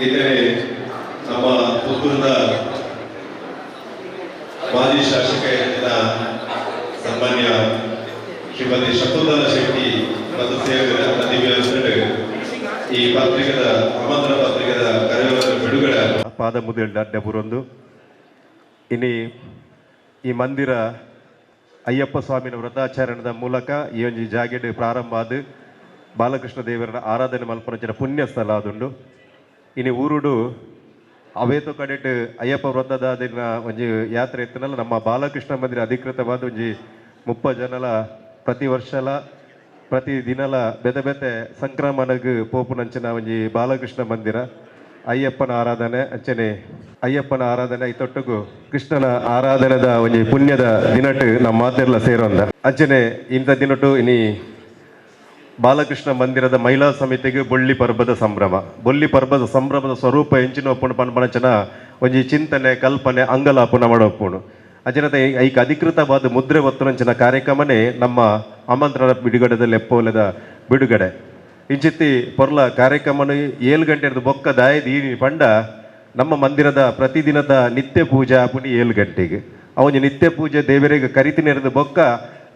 ಇತರೆ ನಮ್ಮ ಪುತ್ತೂರಿನ ಮಾಜಿ ಶಾಸಕರಾದ ಸನ್ಮಾನ್ಯ ಶ್ರೀಮತಿ ಶಕುಂತಲಾ ಶೆಟ್ಟಿ ಮತ್ತು ಸೇವಕರ ನದಿವ್ಯವಸ್ಥೆ ಈ ಪತ್ರಿಕೆದ ಆಮಂತ್ರಣ ಪತ್ರಿಕೆದ ಕಾರ್ಯವನ್ನು ಬಿಡುಗಡೆ ಪಾದ ಮುದ್ದೆ ಅಡ್ಡ ಬುರೊಂದು ಇನ್ನು ಈ ಮಂದಿರ ಅಯ್ಯಪ್ಪ ಸ್ವಾಮಿನ ವ್ರತಾಚರಣದ ಮೂಲಕ ಈ ಒಂದು ಜಾಗೆಡ್ ಪ್ರಾರಂಭ ಆದ ಬಾಲಕೃಷ್ಣ ದೇವರ ಆರಾಧನೆ ಮಲ್ಪನ ಪುಣ್ಯ ಸ್ಥಳ ಆದುಂಡು ಇನ್ನು ಊರುಡು ಅವೇತು ಕಡೆಟ್ ಅಯ್ಯಪ್ಪ ವ್ರತದ ದಿನ ಒಂಜಿ ಯಾತ್ರೆ ಇತ್ತನಲ್ಲ ನಮ್ಮ ಬಾಲಕೃಷ್ಣ ಮಂದಿರ ಅಧಿಕೃತವಾದ ಒಂಜಿ 30 ಜನಲ ಪ್ರತಿ ವರ್ಷಲ ಪ್ರತಿ ದಿನಲ ಬೆತೆ ಬೆತೆ ಸಂಕ್ರಮಣಗ್ ಪೋಪುನಂಚಿನ ಒಂಜಿ ಬಾಲಕೃಷ್ಣ ಮಂದಿರ ಅಯ್ಯಪ್ಪನ ಆರಾಧನೆ ಅಂಚನೆ ಅಯ್ಯಪ್ಪನ ಆರಾಧನೆ ಐತೊಟ್ಟುಗು ಕೃಷ್ಣನ ಆರಾಧನೆದ ಒಂಜಿ ಪುಣ್ಯದ ದಿನಟ್ ನಮ್ಮ ಮಾತೆರ್ಲ ಸೇರೋಂದ ಅಂಚನೆ ಇಂಥ ದಿನಟು ಇನಿ ಬಾಲಕೃಷ್ಣ ಮಂದಿರದ ಮಹಿಳಾ ಸಮಿತಿಗೆ ಬೊಳ್ಳಿ ಪರ್ಬದ ಸಂಭ್ರಮದ ಸ್ವರೂಪ ಹೆಂಚಿನ ಒಪ್ಪುಣು ಪನ್ಪನಚನ ಒಂಜಿ ಚಿಂತನೆ ಕಲ್ಪನೆ ಅಂಗಲಾಪುನ ಮಾಡೊಪ್ಪುಣು ಅಂಚನದ ಐಕ ಅಧಿಕೃತವಾದ ಮುದ್ರೆ ಒತ್ತುನಂಚಿನ ಕಾರ್ಯಕ್ರಮನೇ ನಮ್ಮ ಆಮಂತ್ರಣ ಬಿಡುಗಡೆದಲ್ಲಿ ಎಪ್ಪೋಲದ ಬಿಡುಗಡೆ ಇಂಚಿತ್ತಿ ಪೊರ್ಲ ಕಾರ್ಯಕ್ರಮನು 7 ಗಂಟೆದ ಬೊಕ್ಕ ದಾಯದಿ ಪಂಡ ನಮ್ಮ ಮಂದಿರದ ಪ್ರತಿದಿನದ ನಿತ್ಯ ಪೂಜೆ ಪುನಿ 7 ಗಂಟೆಗೆ ಅವನ ನಿತ್ಯ ಪೂಜೆ ದೇವರಿಗೆ ಕರಿತಿನೆರೆದ ಬೊಕ್ಕ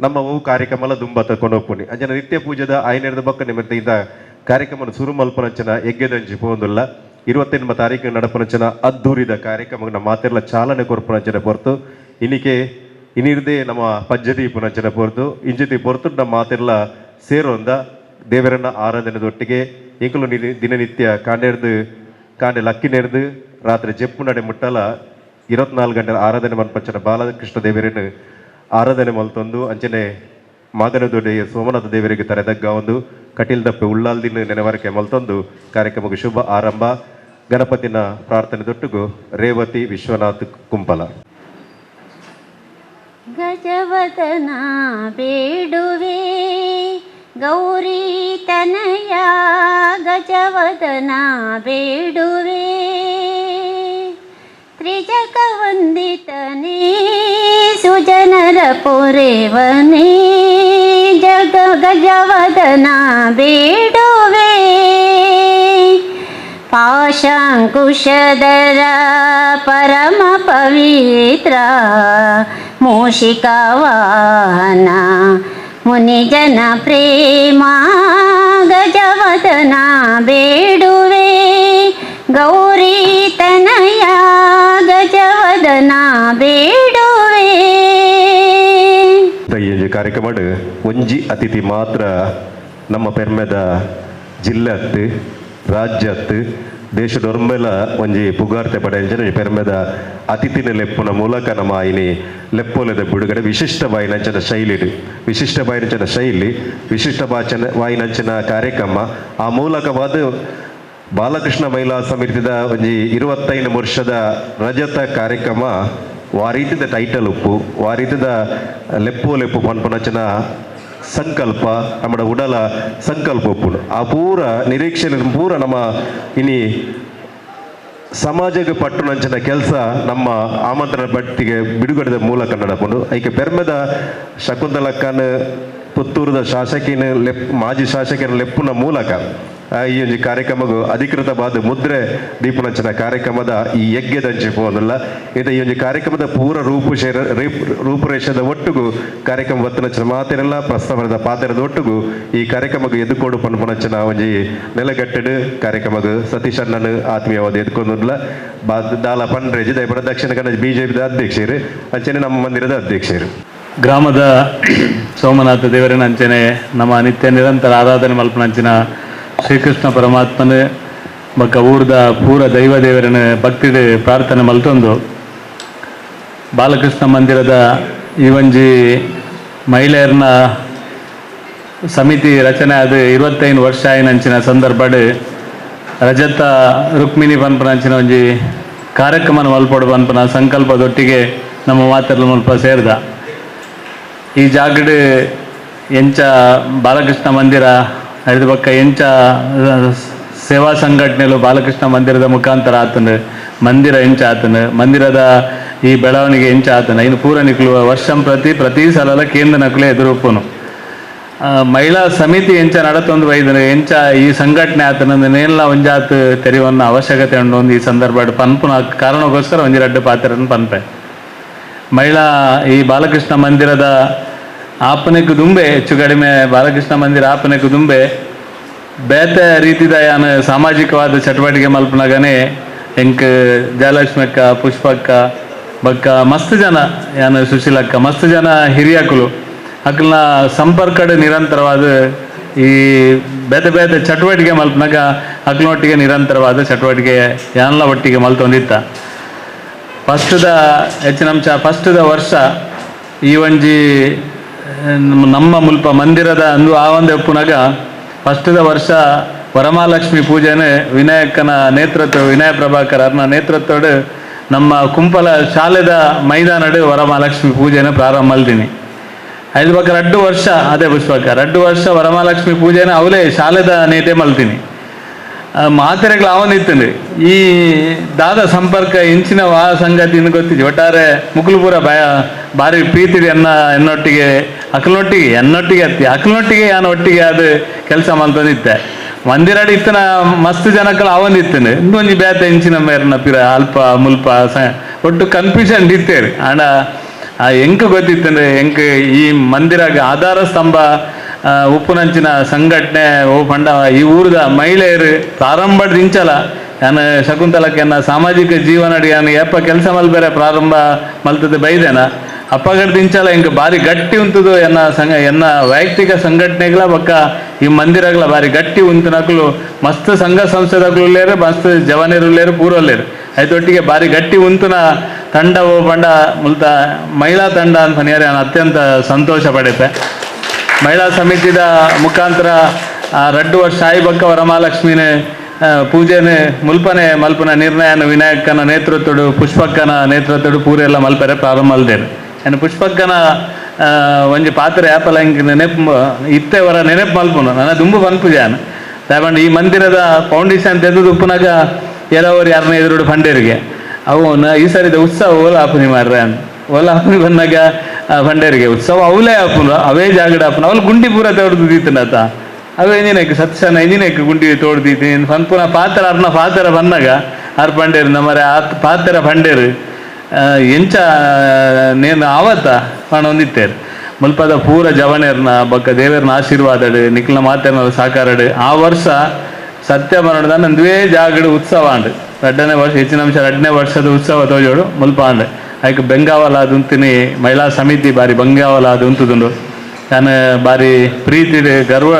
ನಮ್ಮ ಅವು ಕಾರ್ಯಕ್ರಮ ದುಂಬ ತಕೊಂಡೋಗ್ಪುನಿ ಅಂಚನ ನಿತ್ಯ ಪೂಜೆದ ಆಯ್ನೆರೆದ ಬೊಕ್ಕ ನಿಮ್ಮತ್ತ ಇಂದ ಕಾರ್ಯಕ್ರಮ ಸುರು ಮಲ್ಪನಂಚನ ಎಗ್ಗೆದಂಜಿ ಪೋಂದುಲ್ಲ 28 ತಾರೀಕು ನಡಪನಂಚನ ಅದ್ದೂರಿದ ಕಾರ್ಯಕ್ರಮ ನಮ್ಮ ಮಾತೆರ್ಲ ಚಾಲನೆ ಕೊರ್ಪನಂಚನ ಹೊರತು ಇನ್ನಿರ್ದೇ ನಮ್ಮ ಪಜ್ಜದಿ ಪುನಂಚನ ಹೊರತು ಇಂಜತಿ ಹೊರತು ನಮ್ಮ ಮಾತೆರ್ಲ ಸೇರೋಂದ ದೇವರನ್ನ ಆರಾಧನೆದೊಟ್ಟಿಗೆ ಇಂಕಲು ದಿನನಿತ್ಯ ಕಾಂಡೆ ಲಕ್ಕಿನೆರ್ದು ರಾತ್ರಿ ಜಪ್ಪು ನಡೆ ಮುಟ್ಟಲ 24 ಗಂಟೆ ಆರಾಧನೆ ಮನ್ಪಂಚನ ಬಾಲಕೃಷ್ಣ ದೇವರನ್ನು ಆರಾಧನೆ ಮಲ್ತೊಂದು ಅಂಚನೆ ಮಾಗನದೊಡೆಯ ಸೋಮನಾಥ ದೇವರಿಗೆ ತರೆದಗ್ಗ ಒಂದು ಕಟೀಲ್ ದಪ್ಪೆ ಉಳ್ಳಾಲ್ದಿನ ನೆನವರಿಕೆ ಮಲ್ತೊಂದು ಕಾರ್ಯಕ್ರಮಕ್ಕೆ ಶುಭ ಆರಂಭ ಗಣಪತಿನ ಪ್ರಾರ್ಥನೆ ದೊಟ್ಟುಗು ರೇವತಿ ವಿಶ್ವನಾಥ್ ಕುಂಪಲ ಗಜವದನ ಬೇಡುವೆ ಗೌರಿ ತನಯ ಗಜವದನ ಬೇಡುವೆ ತ್ರಿಜಗ ವಂದಿತನೇ ಸುಜನರ ಪೊರೆವನೇ ಗಜವದನ ಬೇಡುವೆ ಪಾಶಾಂಕುಶಧರ ಪರಮ ಪವಿತ್ರ ಮೂಷಿಕವಾಹನ ಮುನಿಜನ ಪ್ರೇಮ ಗಜವದನ ಬೇಡುವೆ ಗೌರಿ ತನಯ ಗಜವದನ ಬೇಡುವೆ. ಈ ಕಾರ್ಯಕ್ರಮ ಒಂಜಿ ಅತಿಥಿ ಮಾತ್ರ ನಮ್ಮ ಪೆರ್ಮೆದ ಜಿಲ್ಲೆತ್ತು ರಾಜ್ಯತ್ತು ದೇಶದೊರ್ಮೆಲ ಒಂಜಿ ಪುಗಾರ್ತೆ ಪಡೆಂಜನ ಪೆರ್ಮೆದ ಅತಿಥಿನ ಲೆಪ್ಪುನ ಮೂಲಕ ನಮ್ಮ ಇನಿ ಲೆಪ್ಪೋಲೆದ ಬಿಡುಗಡೆ ವಿಶಿಷ್ಟವಾಯಿನಂಚನ ಶೈಲಿ ವಿಶಿಷ್ಟವಾಯಿನಂಚಿನ ಕಾರ್ಯಕ್ರಮ ಆ ಮೂಲಕವಾದ ಬಾಲಕೃಷ್ಣ ಮಹಿಳಾ ಸಮಿತಿದ ಒಂಜಿ 25 ವರ್ಷದ ರಜತ ಕಾರ್ಯಕ್ರಮ ವಾರೀತಿದ ಟೈಟಲ್ ಉಪ್ಪು ವಾರೀತಿದ ಲೆಪ್ಪು ಪನ್ಪನಂಚಿನ ಸಂಕಲ್ಪ ನಮ್ಮ ಉಡಲ ಸಂಕಲ್ಪ ಉಪ್ಪುಡು ಆ ಪೂರ ನಿರೀಕ್ಷೆ ಪೂರ ನಮ್ಮ ಇನಿ ಸಮಾಜಕ್ಕೆ ಪಟ್ಟುನಂಚಿನ ಕೆಲಸ ನಮ್ಮ ಆಮಂತ್ರಣ ಪಟ್ಟಿಗೆ ಬಿಡುಗಡೆದ ಮೂಲಕ ನಡಪುಂಡು ಐಕೆ ಬೆರ್ಮೆದ ಶಕುಂತಲಕ್ಕನ ಪುತ್ತೂರದ ಶಾಸಕಿನ ಮಾಜಿ ಶಾಸಕರ ಲೆಪ್ಪುನ ಮೂಲಕ ಈ ಒಂದು ಕಾರ್ಯಕ್ರಮಗೂ ಅಧಿಕೃತವಾದ ಮುದ್ರೆ ದೀಪನಂಚನ ಕಾರ್ಯಕ್ರಮದ ಈ ಯಜ್ಞದಂಚಿ ಹೋದಲ್ಲ ಇದು ಈ ಒಂದು ಕಾರ್ಯಕ್ರಮದ ಪೂರ ರೂಪುರೇಷದ ಒಟ್ಟಿಗೂ ಕಾರ್ಯಕ್ರಮ ಒತ್ತನಂಚಿನ ಮಾತಿರಲ್ಲ ಪ್ರಸ್ತಾವನದ ಪಾತ್ರದ ಒಟ್ಟಿಗೂ ಈ ಕಾರ್ಯಕ್ರಮಕ್ಕೆ ಎದುಕೋಡು ಪನ್ಪನಂಚಿನ ಒಂಜಿ ನೆಲೆಗಟ್ಟಡು ಕಾರ್ಯಕ್ರಮಕ್ಕೆ ಸತೀಶ್ ಅಣ್ಣನ ಆತ್ಮೀಯವಾದ ಎದ್ಕೊಂದಿಲ್ಲ ದಾಲ ಪಂಡ್ರೇಜ್ ದಯಪಡ ದಕ್ಷಿಣ ಕನ್ನಡ ಬಿಜೆಪಿದ ಅಧ್ಯಕ್ಷರು ಅಂಚನೆ ನಮ್ಮ ಮಂದಿರದ ಅಧ್ಯಕ್ಷರು ಗ್ರಾಮದ ಸೋಮನಾಥ ದೇವರಿನ ಅಂಚನೆ ನಮ್ಮ ನಿತ್ಯ ನಿರಂತರ ಆರಾಧನೆ ಮಲ್ಪನಂಚಿನ ಶ್ರೀಕೃಷ್ಣ ಪರಮಾತ್ಮನ ಬಕ್ಕ ಊರ್ದ ಪೂರ ದೈವ ದೇವರನ ಭಕ್ತಿದ ಪ್ರಾರ್ಥನೆ ಮಲ್ತೊಂದು ಬಾಲಕೃಷ್ಣ ಮಂದಿರದ ಈ ಒಂಜಿ ಮಹಿಳೆಯರನ್ನ ಸಮಿತಿ ರಚನೆ ಅದು 25 ವರ್ಷ ಆಯ್ನಂಚಿನ ಸಂದರ್ಭಡ್ ರಜತ ರುಕ್ಮಿಣಿ ಪನ್ಪನಂಚಿನ ಒಂಜಿ ಕಾರ್ಯಕ್ರಮ ಮಲ್ಪಡು ಪನ್ಪನ ಸಂಕಲ್ಪದೊಟ್ಟಿಗೆ ನಮ್ಮ ಮಾತೆರ್ಲ ಮುಲ್ಪ ಸೇರ್ದ ಈ ಜಾಗಡ್ ಎಂಚ ಬಾಲಕೃಷ್ಣ ಮಂದಿರ ಐದು ಪಕ್ಕ ಎಂಚ ಸೇವಾ ಸಂಘಟನೆಲು ಬಾಲಕೃಷ್ಣ ಮಂದಿರದ ಮುಖಾಂತರ ಆತನು ಮಂದಿರ ಎಂಚ ಆತನು ಮಂದಿರದ ಈ ಬೆಳವಣಿಗೆ ಎಂಚ ಆತನ ಇನ್ನು ಪೂರ ನಿಕ್ಲು ವರ್ಷಂ ಪ್ರತಿ ಸಲ ಕೇಂದ್ರ ನಕಲೆ ಎದುರುಪ್ಪನು ಮಹಿಳಾ ಸಮಿತಿ ಎಂಚ ನಡತೊಂದು ಬೈದ್ರೆ ಎಂಚ ಈ ಸಂಘಟನೆ ಆತನಂದು ನೇಲ್ಲ ಒಂಜಾತ್ ತೆರೆಯುವನ್ನ ಅವಶ್ಯಕತೆ ಉಂಡು ಒಂದು ಈ ಸಂದರ್ಭ ಪನ್ಪುನ ಕಾರಣಕ್ಕೋಸ್ಕರ ಒಂಜಿ ರಡ್ಡು ಪಾತ್ರನ ಪನ್ಪೆ. ಮಹಿಳಾ ಈ ಬಾಲಕೃಷ್ಣ ಮಂದಿರದ ಆಪನೆಗೆ ದುಂಬೆ ಹೆಚ್ಚು ಕಡಿಮೆ ಬಾಲಕೃಷ್ಣ ಮಂದಿರ ಆಪನೆಗೆ ದುಂಬೆ ಬೇತೆ ರೀತಿದ ಯಾನು ಸಾಮಾಜಿಕವಾದ ಚಟುವಟಿಕೆ ಮಲ್ಪನಾಗನೇ ಎಂಕ್ ಜಯಲಕ್ಷ್ಮಕ್ಕ ಪುಷ್ಪಕ್ಕ ಬಕ್ಕ ಮಸ್ತ್ ಜನ ಯಾನು ಸುಶೀಲಕ್ಕ ಮಸ್ತ್ ಜನ ಹಿರಿಯಕುಲು ಅಕ್ಲನ ಸಂಪರ್ಕಡ್ ನಿರಂತರವಾದ ಈ ಬೇತೆ ಬೇತೆ ಚಟುವಟಿಕೆ ಮಲ್ಪನಾಗ ಅಕ್ಲನೊಟ್ಟಿಗೆ ನಿರಂತರವಾದ ಚಟುವಟಿಕೆ ಯಾನೆಲ್ಲ ಒಟ್ಟಿಗೆ ಮಲ್ತೊಂದಿತ್ತ. ಫಸ್ಟ್ದ ಹೆಚ್ಚಿನಂಶ ಫಸ್ಟ್ದ ವರ್ಷ ಈ ಒಂಜಿ ನಮ್ಮ ಮುಲ್ಪ ಮಂದಿರದ ಅಂದು ಆ ಒಂದು ಎಪ್ಪುನಾಗ ಫಸ್ಟ್ದ ವರ್ಷ ವರಮಹಾಲಕ್ಷ್ಮಿ ಪೂಜೆನೇ ವಿನಾಯಕನ ನೇತೃತ್ವ ವಿನಯ ಪ್ರಭಾಕರನ ನೇತೃತ್ವಡು ನಮ್ಮ ಕುಂಪಲ ಶಾಲೆದ ಮೈದಾನಡು ವರಮಹಾಲಕ್ಷ್ಮಿ ಪೂಜೆನ ಪ್ರಾರಂಭ ಮಲ್ದಿನಿ. ಐದು ಬಕ್ಕ 2 ವರ್ಷ ಅದೇ ಪುಷ್ಪಕ್ಕ 2 ವರ್ಷ ವರಮಹಾಲಕ್ಷ್ಮಿ ಪೂಜೆನ ಅವಲೇ ಶಾಲೆದ ನೇತೆ ಮಲ್ತೀನಿ ಮಾತೆರೆಗಳು ಅವನಿತ್ತಂದು ಈ ದಾದ ಸಂಪರ್ಕ ಇಂಚಿನ ವಾ ಸಂಗತಿ ಗೊತ್ತಿದ್ದೆ. ಒಟ್ಟಾರೆ ಮುಕ್ಲುಪುರ ಭಾರಿ ಪ್ರೀತಿದೆ ಎನ್ನೊಟ್ಟಿಗೆ ಎನ್ನೊಟ್ಟಿಗೆ ಹತ್ತಿ ಅಕ್ಲನೊಟ್ಟಿಗೆ ನಾನು ಒಟ್ಟಿಗೆ ಅದು ಕೆಲಸ ಮಲ್ತಂದಿತ್ತೆ. ಮಂದಿರಾಡಿ ಇತ್ತನ ಮಸ್ತ್ ಜನಕ್ಕಲ್ಲ ಅವನಿತ್ತಂದು ಇಂದೊಂಜಿ ಬೇತ ಇಂಚಿನ ಮೇರನ ಪಿರ ಅಲ್ಪ ಮುಲ್ಪ ಒಟ್ಟು ಕನ್ಫ್ಯೂಷನ್ ಇತ್ತೇರಿ ಆಂಡ ಎಂಕ್ ಗೊತ್ತಿತ್ತಂದ್ರೆ ಎಂಕ್ ಈ ಮಂದಿರಾಗ ಆಧಾರ ಸ್ತಂಭ ಉಪ್ಪುನಂಚಿನ ಸಂಘಟನೆ ಓ ಪಂಡ ಈ ಊರದ ಮಹಿಳೆಯರು ಪ್ರಾರಂಭ ದಿಂಚಲ ನಾನು ಶಕುಂತಲಕ್ಕೆ ಸಾಮಾಜಿಕ ಜೀವನಡಿ ನಾನು ಏಪ ಕೆಲಸ ಮಲ್ಬೇರೆ ಪ್ರಾರಂಭ ಮಲ್ತದೆ ಬೈದೇನ ಅಪ್ಪಗಡ್ ದಿಂಚಲ ಎಂಕ್ ಭಾರಿ ಗಟ್ಟಿ ಉಂತದು ಎನ್ನ ವೈಯಕ್ತಿಕ ಸಂಘಟನೆಗಳ ಬಕ್ಕ ಈ ಮಂದಿರಗಳ ಭಾರಿ ಗಟ್ಟಿ ಉಂತನಕ್ಲು ಮಸ್ತ್ ಸಂಘ ಸಂಸ್ಥೆದಕ್ಲು ಲೇರು ಮಸ್ತ್ ಜವಾನಿರು ಲೇರು ಪೂರ್ವಲ್ಲೇರು ಐತೊಟ್ಟಿಗೆ ಭಾರಿ ಗಟ್ಟಿ ಉಂತನ ತಂಡ ಓ ಪಂಡ ಮುಲ್ತ ಮಹಿಳಾ ತಂಡ ಅಂತ ನಾನು ಅತ್ಯಂತ ಸಂತೋಷ ಪಡೆಪೆ. ಮಹಿಳಾ ಸಮಿತಿದ ಮುಖಾಂತರ 2 ವರ್ಷ ಆಯಿ ಬಕ್ಕ ವರಮಹಾಲಕ್ಷ್ಮಿನ ಪೂಜೆನೆ ಮಲ್ಪನ ನಿರ್ಣಯನ ವಿನಾಯಕನ ನೇತೃತ್ವಡು ಪುಷ್ಪಕ್ಕನ ನೇತೃತ್ವಡು ಪೂರೆಲ್ಲ ಮಲ್ಪರೆ ಪ್ರಾರಂಭ ಮಲ್ದೇರು. ಏನು ಪುಷ್ಪಕ್ಕನ ಒಂಜಿ ಪಾತ್ರೆ ಆಪಲ ಹಿಂಗೆ ನೆನಪು ಇತ್ತೇವರ ನೆನಪು ಮಲ್ಪುನು ನನ್ನ ದುಂಬು ಪನ್ಪುಜಾನು ತಗೊಂಡು ಈ ಮಂದಿರದ ಫೌಂಡೇಶನ್ ತೆಗೆದು ಉಪ್ಪುನಾಗ ಎಲ್ಲವರು ಯಾರನ್ನ ಎದುರುಡು ಫಂಡೇರಿಗೆ ಅವು ಈ ಸರಿದ ಉತ್ಸವ ಓಲಾ ಆಪುನಿ ಮಾರ್ರೆ ಅಂತ ಓಲಾ ಆಪುನಿ ಬಂದಾಗ ಫಂಡೇರಿಗೆ ಉತ್ಸವ ಅವಲೇ ಆಪುನು ಅವೇ ಜಾಗಡ ಆಪುನು ಅವಳು ಗುಂಡಿ ಪೂರ ತೋಡ್ದು ದೀತನತ ಅವೇ ಎಂಜಿನಕ್ಕೆ ಸತ್ಸನ ಎಂಜಿನಕ್ಕೆ ಗುಂಡಿ ತೋಡ್ದೀತಿ ಪನ್ಪುನ ಪಾತ್ರ ಅರ್ನ ಪಾತ್ರ ಬಂದಾಗ ಆರು ಫಂಡೇರು ನಮ್ಮರೆ ಆ ಪಾತ್ರ ಫಂಡೇರು ಎಂಚ ನೇನು ಆವತ್ತ ಪಣ ಹೊಂದಿತ್ತೇರು ಮುಲ್ಪದ ಪೂರ ಜವನೇರ್ನ ಬಕ್ಕ ದೇವರನ ಆಶೀರ್ವಾದಡು ನಿಖಿಲ ಮಾತೇರ್ನ ಸಾಕಾರಡು ಆ ವರ್ಷ ಸತ್ಯ ಮರಣದ ನಂದುವೇ ಜಾಗಡು ಉತ್ಸವ ಅಂಡು 2ನೇ ವರ್ಷ ಹೆಚ್ಚಿನಂಶ 2ನೇ ವರ್ಷದ ಉತ್ಸವ ತೋಜೋಡು ಮುಲ್ಪ ಅಂಡು ಅದಕ್ಕೆ ಬೆಂಗಾವಲ ಅದುಂತಿನಿ ಮಹಿಳಾ ಸಮಿತಿ ಬಾರಿ ಬೆಂಗಾವಲ ಅದು ಉಂತುದುಂಡು ನಾನು ಬಾರಿ ಪ್ರೀತಿ ಗರ್ವ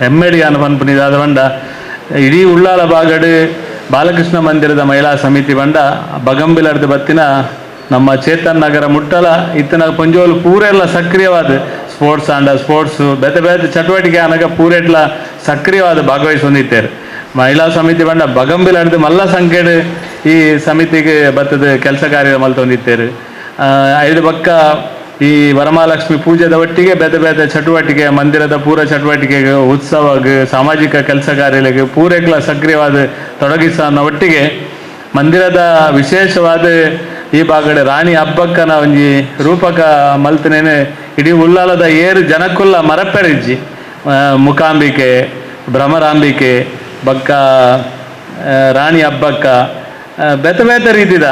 ಹೆಮ್ಮೆಡಿ ಅನ್ನು ಪನ್ಪನಿದಾದ ಬಂಡ ಇಡೀ ಉಳ್ಳಾಲ ಬಾಗಡು ಬಾಲಕೃಷ್ಣ ಮಂದಿರದ ಮಹಿಳಾ ಸಮಿತಿ ಬಂಡ ಬಗಂಬಿಲರ್ದು ಬತ್ತಿನ ನಮ್ಮ ಚೇತನ್ ನಗರ ಮುಟ್ಟಲ ಇತ್ತನ ಪಂಜೋಲು ಪೂರೆಲ್ಲ ಸಕ್ರಿಯವಾದ ಸ್ಪೋರ್ಟ್ಸು ಬೇತೆ ಬೇತೆ ಚಟುವಟಿಕೆ ಅನಗ ಪೂರೆಟ್ಲ ಸಕ್ರಿಯವಾದ ಭಾಗವಹಿಸೊಂದಿತ್ತೇರು. ಮಹಿಳಾ ಸಮಿತಿ ಬಂಡ ಬಗಂಬಿಲರ್ದು ಮಲ್ಲ ಸಂಖ್ಯೆಡು ಈ ಸಮಿತಿಗೆ ಬತ್ತದ ಕೆಲಸ ಕಾರ್ಯ ಮಲ್ತೊಂದಿತ್ತೇರು. 5 ಬಕ್ಕ ಈ ವರಮಹಾಲಕ್ಷ್ಮಿ ಪೂಜೆದ ಒಟ್ಟಿಗೆ ಬೇತೆ ಬೇತೆ ಚಟುವಟಿಕೆ ಮಂದಿರದ ಪೂರ ಚಟುವಟಿಕೆಗೆ ಉತ್ಸವಗೆ ಸಾಮಾಜಿಕ ಕೆಲಸ ಕಾರ್ಯಗಳಿಗೆ ಪೂರೆಕ್ಲ ಸಕ್ರಿಯವಾದ ತೊಡಗಿಸೋ ಒಟ್ಟಿಗೆ ಮಂದಿರದ ವಿಶೇಷವಾದ ಈ ಬಾಗಡೆ ರಾಣಿ ಹಬ್ಬಕ್ಕನ ಒಂಜಿ ರೂಪಕ ಮಲ್ತನೇನೆ ಇಡೀ ಉಳ್ಳಾಲದ ಏರು ಜನಕ್ಕುಲ್ಲ ಮರಪೆರಿಜ್ಜಿ ಮುಕಾಂಬಿಕೆ ಭ್ರಮರಾಂಬಿಕೆ ಬಕ್ಕ ರಾಣಿ ಹಬ್ಬಕ್ಕ ಬೇತೆ ಬೇತೆ ರೀತಿದ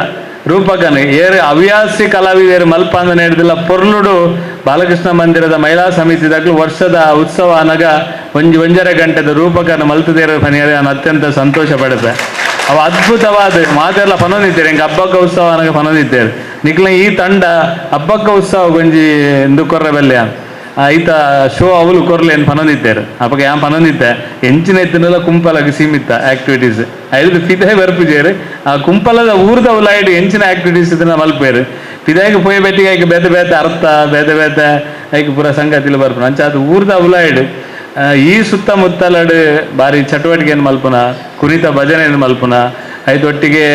ರೂಪಕನ ಏರು ಹವ್ಯಾಸಿ ಕಲಾವಿದರು ಮಲ್ಪ ಅಂದ ನಡೆದಿಲ್ಲ ಪೊರ್ಲುಡು ಬಾಲಕೃಷ್ಣ ಮಂದಿರದ ಮಹಿಳಾ ಸಮಿತಿದಾಗಲೂ ವರ್ಷದ ಉತ್ಸವ ಅನಗ 1.5 ಗಂಟೆದ ರೂಪಕನ ಮಲ್ತದೇರ ಪನಿಯರೆ ನಾನು ಅತ್ಯಂತ ಸಂತೋಷ ಪಡುತ್ತೆ. ಅವು ಅದ್ಭುತವಾದ ಮಾತೆಲ್ಲ ಪನೊಂದಿದ್ದೇವೆ ಹೆಂಗೆ ಹಬ್ಬಕ್ಕ ಉತ್ಸವ ನನಗೆ ಪನೊಂದಿದ್ದೇವೆ ನಿಕ್ಲ ಈ ತಂಡ ಹಬ್ಬಕ್ಕ ಉತ್ಸವ ಗೊಂಜಿ ಎಂದು ಕೊರ್ರೆ ಬೆಲ್ಲೆ ಈತ ಶೋ ಅವಳು ಕೊರ್ಲೇನು ಪನೊಂದಿದ್ದೇರು ಹಬ್ಬಕ್ಕ ಯಾನ್ ಪನೊಂದಿತ್ತೆ ಎಂಚಿನ ಎತ್ತಿನೆಲ್ಲ ಕುಂಪಲಗೆ ಸೀಮಿತ ಆಕ್ಟಿವಿಟೀಸ್ ಐದು ಪಿದಾಯಿ ಬರ್ಪಿಜೇರು ಆ ಕುಂಪಲದ ಊರದ ಉಲಾಯಿಡು ಎಂಚಿನ ಆಕ್ಟಿವಿಟೀಸ್ ಇದನ್ನ ಮಲ್ಪೇರು ಪಿದಾಯಿಗೆ ಪೋಯ್ ಬೆಟ್ಟಿಗೆ ಆಯ್ಕೆ ಬೇತೆ ಬೇತೆ ಅರ್ಥ ಬೇತೆ ಬೇತೆ ಆಯ್ಕೆ ಪೂರ ಸಂಗತಿಲಿ ಬರ್ಪು ಅಂಚ ಅದು ಊರದ ಉಲಾಯಿಡು ಈ ಸುತ್ತಮುತ್ತಲಡು ಬಾರಿ ಚಟುವಟಿಕೆಯನ್ನು ಮಲ್ಪುನ ಕುರಿತ ಭಜನೆಯನ್ನು ಮಲ್ಪುನ ಐದೊಟ್ಟಿಗೆ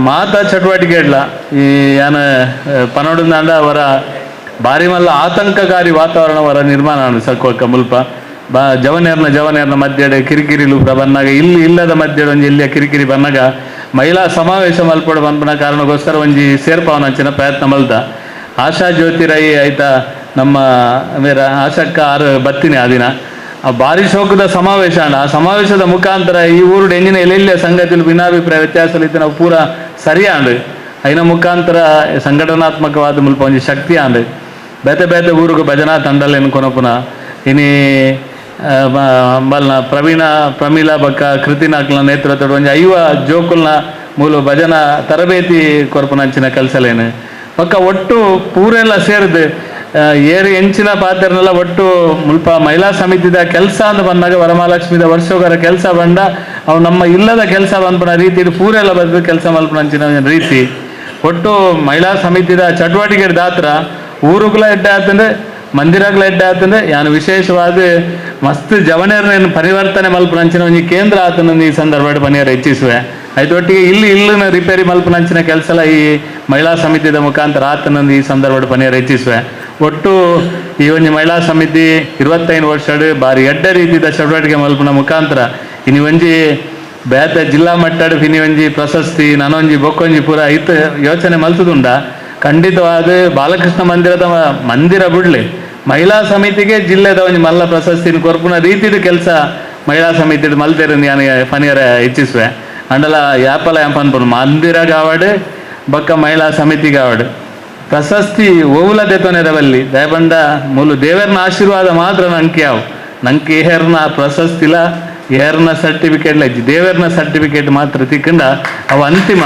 ಮಾತ ಚಟುವಟಿಕೆ ಇಡ್ಲ ಈ ಯಾನ ಪನೋಡಿಂದ ಅವರ ಬಾರಿ ಮಲ್ಲ ಆತಂಕಕಾರಿ ವಾತಾವರಣ ಅವರ ನಿರ್ಮಾಣ ಸಕ್ವಕ್ಕ ಮುಲ್ಪ ಜವನೇರ್ನ ಮಧ್ಯೆ ಕಿರಿಕಿರಿಲು ಬಂದಾಗ ಇಲ್ಲಿ ಇಲ್ಲದ ಮಧ್ಯೆ ಒಂಜಿ ಇಲ್ಲಿಯ ಕಿರಿಕಿರಿ ಬಂದಾಗ ಮಹಿಳಾ ಸಮಾವೇಶ ಮಲ್ಪಡು ಬಂಪನ ಕಾರಣಕ್ಕೋಸ್ಕರ ಒಂಜಿ ಸೇರ್ಪವನ ಹಂಚಿನ ಪ್ರಯತ್ನ ಮಲ್ತ ಆಶಾ ಜ್ಯೋತಿ ರೈ ಆಯ್ತಾ ನಮ್ಮ ಮೇರ ಆಶಕ್ಕ ಆರು ಬತ್ತಿನಿ ಆ ದಿನ ಭಾರಿ ಶೋಕದ ಸಮಾವೇಶ ಅಣ್ಣ. ಆ ಸಮಾವೇಶದ ಮುಖಾಂತರ ಈ ಊರುಡು ಎಂಜಿನ ಎಲ್ಲೆಲ್ಲ ಸಂಗತಿಲು ಭಿನ್ನಾಭಿಪ್ರಾಯ ವ್ಯತ್ಯಾಸ ನಾವು ಪೂರ ಸರಿಯಾಂಡು ಐನ ಮುಖಾಂತರ ಸಂಘಟನಾತ್ಮಕವಾದ ಮುಲ್ಪ ಒಂದು ಶಕ್ತಿ ಆಂಡು ಬೇತೆ ಬೇತೆ ಊರಿಗೆ ಭಜನಾ ತಂಡಲ್ ಎನ್ಕೊನಪುನ ಇನಿ ಮಲ್ನ ಪ್ರಮೀಲಾ ಬಕ್ಕ ಕೃತಿನಾಕ್ಲ ನೇತೃತ್ವದ ಒಂದು 5 ಜೋಕುಲ್ನ ಮೂಲ ಭಜನಾ ತರಬೇತಿ ಕೊರ್ಪುನಂಚಿನ ಕೆಲಸಲೇನು ಪಕ್ಕ ಒಟ್ಟು ಪೂರೆಲ್ಲ ಸೇರಿದು ಏರು ಎಂಚಿನ ಪಾತ್ರನೆಲ್ಲ ಒಟ್ಟು ಮುಲ್ಪ ಮಹಿಳಾ ಸಮಿತಿದ ಕೆಲಸ ಅಂತ ಬಂದಾಗ ವರಮಹಾಲಕ್ಷ್ಮಿದ ವರ್ಷೋಗರ ಕೆಲಸ ಬಂದ ಅವು ನಮ್ಮ ಇಲ್ಲದ ಕೆಲಸ ಬಂದ್ಪನ ರೀತಿ ಪೂರೆಲ್ಲ ಬದ್ದು ಕೆಲಸ ಮಲ್ಪನಂಚಿನ ರೀತಿ ಒಟ್ಟು ಮಹಿಳಾ ಸಮಿತಿದ ಚಟುವಟಿಕೆ ದಾತ್ರ ಊರುಗಳ ಎಡ್ಡೆ ಆತಂದ್ರೆ ಮಂದಿರಗಳ ಎಡ್ಡೆ ಆತಂದ್ರೆ ಯಾನು ವಿಶೇಷವಾದ ಮಸ್ತ್ ಜವನೇರನ್ನು ಪರಿವರ್ತನೆ ಮಲ್ಪನಂಚಿನ ಒಂದು ಕೇಂದ್ರ ಆತನೊಂದು ಈ ಸಂದರ್ಭ ಪನಿಯರ ಹೆಚ್ಚಿಸುವೆ ಅದೊಟ್ಟಿಗೆ ಇಲ್ಲಿನ ರಿಪೇರಿ ಮಲ್ಪನಂಚಿನ ಕೆಲಸ ಎಲ್ಲ ಈ ಮಹಿಳಾ ಸಮಿತಿದ ಮುಖಾಂತರ ಆತನೊಂದು ಈ ಸಂದರ್ಭ ಪನಿಯರ ಹೆಚ್ಚಿಸುವೆ ಒಟ್ಟು ಈ ಒಂದು ಮಹಿಳಾ ಸಮಿತಿ 25 ವರ್ಷ ಬಾರಿ ಎಡ್ಡ ರೀತಿಯ ಚಟುವಟಿಕೆ ಮಲ್ಪನ ಮುಖಾಂತರ ಇನ್ನು ಒಂಜಿ ಬೇತೆ ಜಿಲ್ಲಾ ಮಟ್ಟದ ಇನಿ ಒಂಜಿ ಪ್ರಶಸ್ತಿ ನಾನೊಂಜಿ ಬೊಕ್ಕೊಂಜಿ ಪೂರ ಐತ ಯೋಚನೆ ಮಲ್ತದುಂಡ ಖಂಡಿತವಾದ ಬಾಲಕೃಷ್ಣ ಮಂದಿರ ಬಿಡ್ಲಿ ಮಹಿಳಾ ಸಮಿತಿಗೆ ಜಿಲ್ಲೆದ ಒಂದು ಮಲ್ಲ ಪ್ರಶಸ್ತಿನ ಕೊರ್ಪುನ ರೀತಿದ ಕೆಲಸ ಮಹಿಳಾ ಸಮಿತಿದ ಮಲ್ತೇರ ನಾನು ಪನಿಯರ ಹೆಚ್ಚಿಸುವೆ ಅಂಡಲ ಯಾಪಲ ಅನ್ಪನ್ ಮಂದಿರ ಗಾವಡ್ ಬಕ್ಕ ಮಹಿಳಾ ಸಮಿತಿ ಗಾವಡ್ ಪ್ರಶಸ್ತಿ ಓವುಲದೆತೊನೆರವಲ್ಲಿ ದಯಬಂಡ ಮೂಲು ದೇವರನ ಆಶೀರ್ವಾದ ಮಾತ್ರ ನಂಗೆ ನಂಗೆ ಏರ್ನ ಪ್ರಶಸ್ತಿಲ ಏರ್ನ ಸರ್ಟಿಫಿಕೇಟ್ಲ ಅಜ್ಜಿ ದೇವರನ ಸರ್ಟಿಫಿಕೇಟ್ ಮಾತ್ರ ತಿಕ್ಕಂಡ ಅವು ಅಂತಿಮ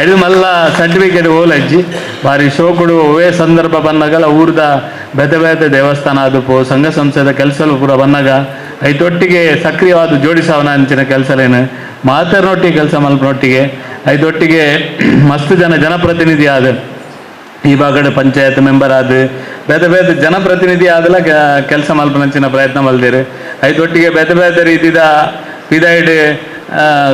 ಐದು ಮಲ್ಲ ಸರ್ಟಿಫಿಕೇಟ್ ಓಲಜ್ಜಿ ಭಾರಿ ಶೋಕುಡು ಒವೇ ಸಂದರ್ಭ ಬಂದಾಗಲ ಊರ್ದ ಬೇತೆ ಬೇತೆ ದೇವಸ್ಥಾನ ಆದುಪು ಸಂಘ ಸಂಸ್ಥೆದ ಕೆಲಸಲು ಪೂರ ಬಂದಾಗ ಐದೊಟ್ಟಿಗೆ ಸಕ್ರಿಯವಾದ ಜೋಡಿಸವನ ಅಂಚಿನ ಕೆಲಸಲೇನು ಮಾತರ್ನೊಟ್ಟಿಗೆ ಕೆಲಸ ಮಲ್ಪನೊಟ್ಟಿಗೆ ಐದೊಟ್ಟಿಗೆ ಮಸ್ತ್ ಜನಪ್ರತಿನಿಧಿ ಆದ ಈ ಭಾಗದ ಪಂಚಾಯತ್ ಮೆಂಬರ್ ಆದ ಬೇತೆ ಬೇತೆ ಜನಪ್ರತಿನಿಧಿ ಆದಲ ಕೆಲಸ ಮಲ್ಪನಂಚಿನ ಪ್ರಯತ್ನ ಮಲ್ದೇರು ಐದೊಟ್ಟಿಗೆ ಬೇತೆ ಬೇತೆ ರೀತಿದ ಪಿದೈಡ್